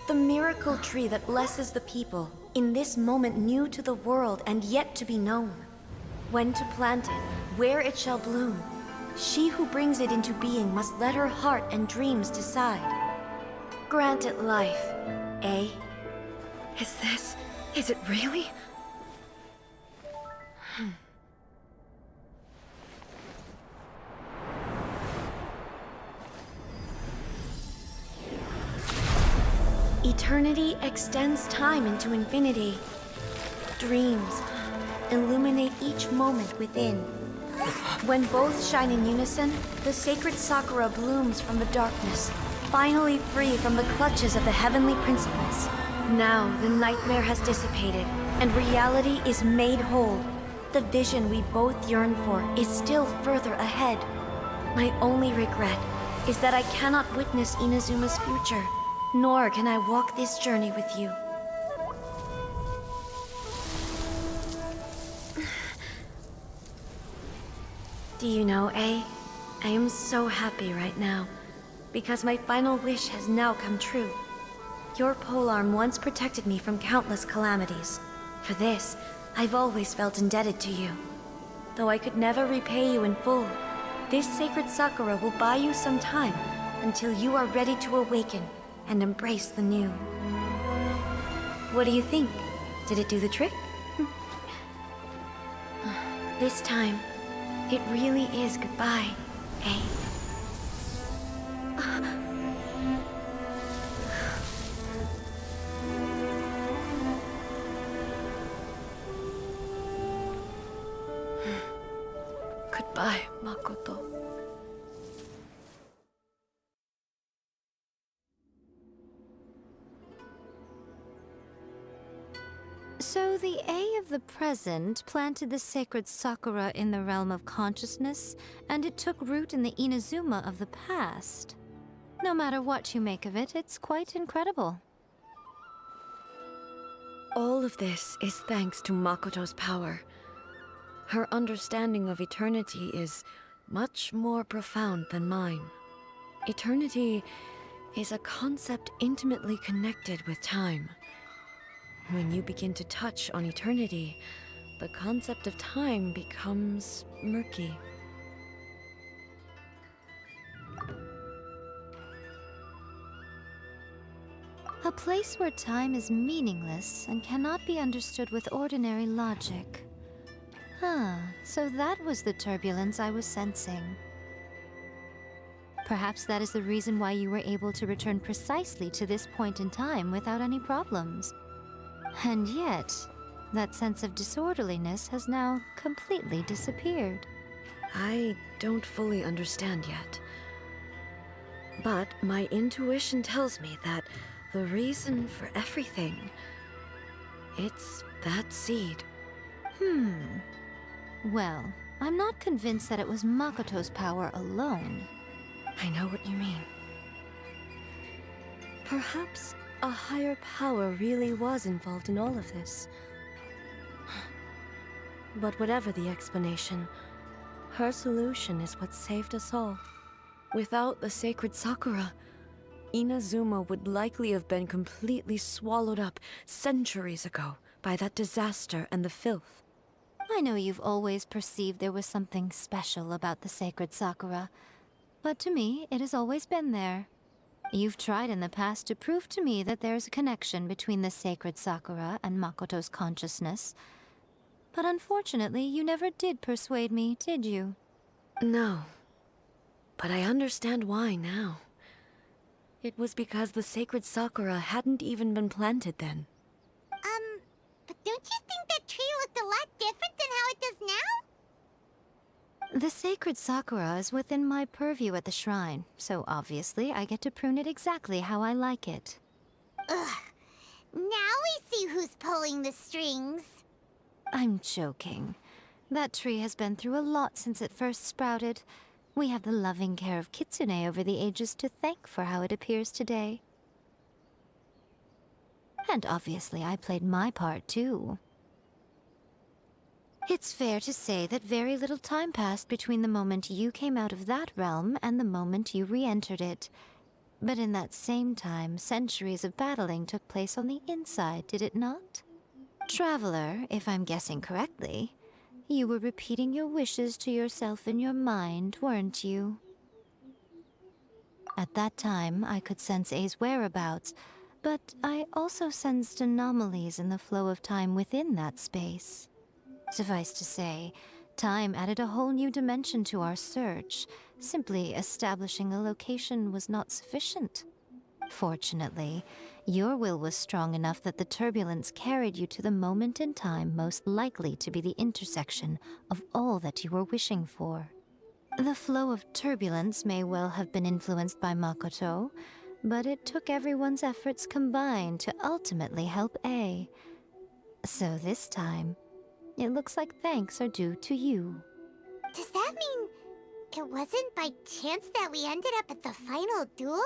The miracle tree that blesses the people, in this moment new to the world and yet to be known. When to plant it, where it shall bloom. She who brings it into being must let her heart and dreams decide. Grant it life, eh? Is it really? Eternity extends time into infinity. Dreams illuminate each moment within. When both shine in unison, the sacred Sakura blooms from the darkness, finally free from the clutches of the heavenly principles. Now the nightmare has dissipated, and reality is made whole. The vision we both yearn for is still further ahead. My only regret is that I cannot witness Inazuma's future, nor can I walk this journey with you. Do you know, A? I am so happy right now, because my final wish has now come true. Your polearm once protected me from countless calamities. For this, I've always felt indebted to you. Though I could never repay you in full, this sacred Sakura will buy you some time until you are ready to awaken and embrace the new. What do you think? Did it do the trick? This time, it really is goodbye, eh? Goodbye, Makoto. So the A of the present planted the sacred Sakura in the realm of consciousness, and it took root in the Inazuma of the past. No matter what you make of it, it's quite incredible. All of this is thanks to Makoto's power. Her understanding of eternity is much more profound than mine. Eternity is a concept intimately connected with time. When you begin to touch on eternity, the concept of time becomes murky. A place where time is meaningless and cannot be understood with ordinary logic. So that was the turbulence I was sensing. Perhaps that is the reason why you were able to return precisely to this point in time without any problems. And yet, that sense of disorderliness has now completely disappeared. I don't fully understand yet. But my intuition tells me that the reason for everything, it's that seed. Well, I'm not convinced that it was Makoto's power alone. I know what you mean. Perhaps a higher power really was involved in all of this. But whatever the explanation, her solution is what saved us all. Without the sacred Sakura, Inazuma would likely have been completely swallowed up centuries ago by that disaster and the filth. I know you've always perceived there was something special about the sacred Sakura, but to me, it has always been there. You've tried in the past to prove to me that there's a connection between the sacred Sakura and Makoto's consciousness, but unfortunately, you never did persuade me, did you? No, but I understand why now. It was because the sacred Sakura hadn't even been planted then. But don't you think that tree looked a lot different than how it does now? The sacred Sakura is within my purview at the shrine, so obviously I get to prune it exactly how I like it. Ugh. Now we see who's pulling the strings. I'm joking. That tree has been through a lot since it first sprouted. We have the loving care of Kitsune over the ages to thank for how it appears today. And obviously I played my part too. It's fair to say that very little time passed between the moment you came out of that realm and the moment you re-entered it. But in that same time, centuries of battling took place on the inside, did it not? Traveler, if I'm guessing correctly, you were repeating your wishes to yourself in your mind, weren't you? At that time, I could sense A's whereabouts, but I also sensed anomalies in the flow of time within that space. Suffice to say, time added a whole new dimension to our search. Simply establishing a location was not sufficient. Fortunately, your will was strong enough that the turbulence carried you to the moment in time most likely to be the intersection of all that you were wishing for. The flow of turbulence may well have been influenced by Makoto, but it took everyone's efforts combined to ultimately help A. So this time, it looks like thanks are due to you. Does that mean it wasn't by chance that we ended up at the final duel?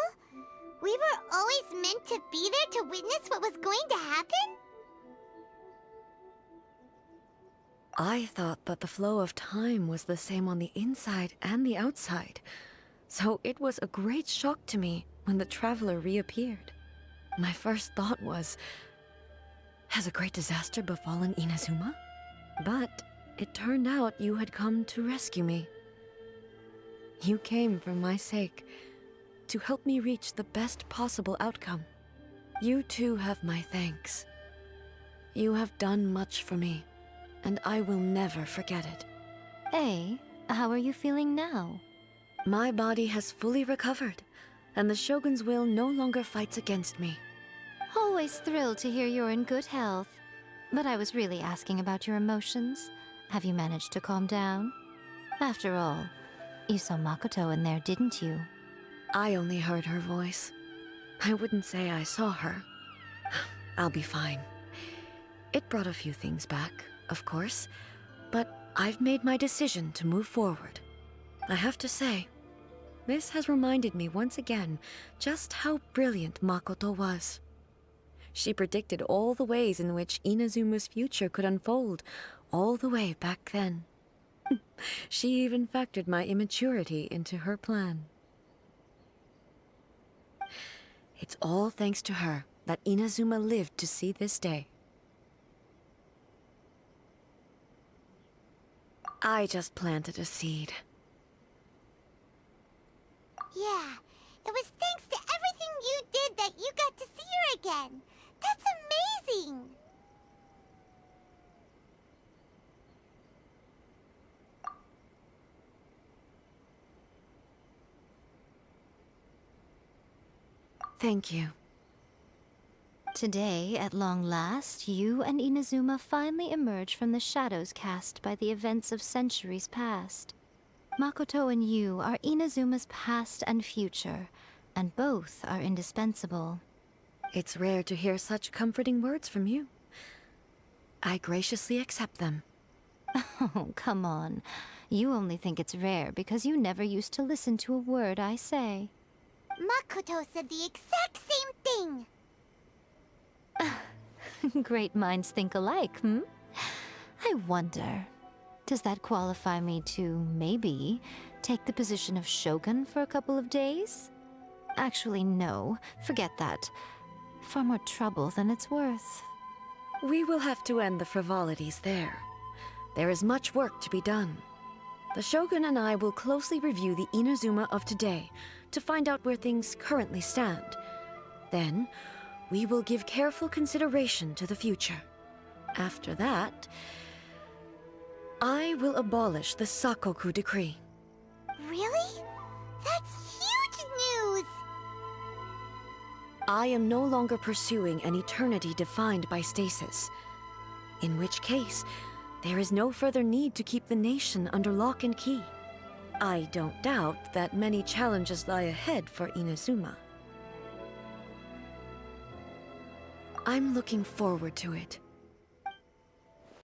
We were always meant to be there to witness what was going to happen? I thought that the flow of time was the same on the inside and the outside, so it was a great shock to me when the traveler reappeared. My first thought was, has a great disaster befallen Inazuma? But it turned out you had come to rescue me. You came for my sake, to help me reach the best possible outcome. You too have my thanks. You have done much for me, and I will never forget it. Hey, how are you feeling now? My body has fully recovered, and the Shogun's will no longer fights against me. Always thrilled to hear you're in good health. But I was really asking about your emotions. Have you managed to calm down? After all, you saw Makoto in there, didn't you? I only heard her voice. I wouldn't say I saw her. I'll be fine. It brought a few things back, of course, but I've made my decision to move forward. I have to say, this has reminded me once again just how brilliant Makoto was. She predicted all the ways in which Inazuma's future could unfold, all the way back then. She even factored my immaturity into her plan. It's all thanks to her that Inazuma lived to see this day. I just planted a seed. Yeah, it was thanks to everything you did that you got to see her again. That's amazing! Thank you. Today, at long last, you and Inazuma finally emerge from the shadows cast by the events of centuries past. Makoto and you are Inazuma's past and future, and both are indispensable. It's rare to hear such comforting words from you. I graciously accept them. Oh, come on. You only think it's rare because you never used to listen to a word I say. Makoto said the exact same thing! Great minds think alike, hmm? I wonder, does that qualify me to, maybe, take the position of Shogun for a couple of days? Actually, no. Forget that. Far more trouble than it's worth. We will have to end the frivolities there. There is much work to be done. The Shogun and I will closely review the Inazuma of today to find out where things currently stand. Then, we will give careful consideration to the future. After that, I will abolish the Sakoku decree. Really? That's huge news! I am no longer pursuing an eternity defined by stasis. In which case, there is no further need to keep the nation under lock and key. I don't doubt that many challenges lie ahead for Inazuma. I'm looking forward to it.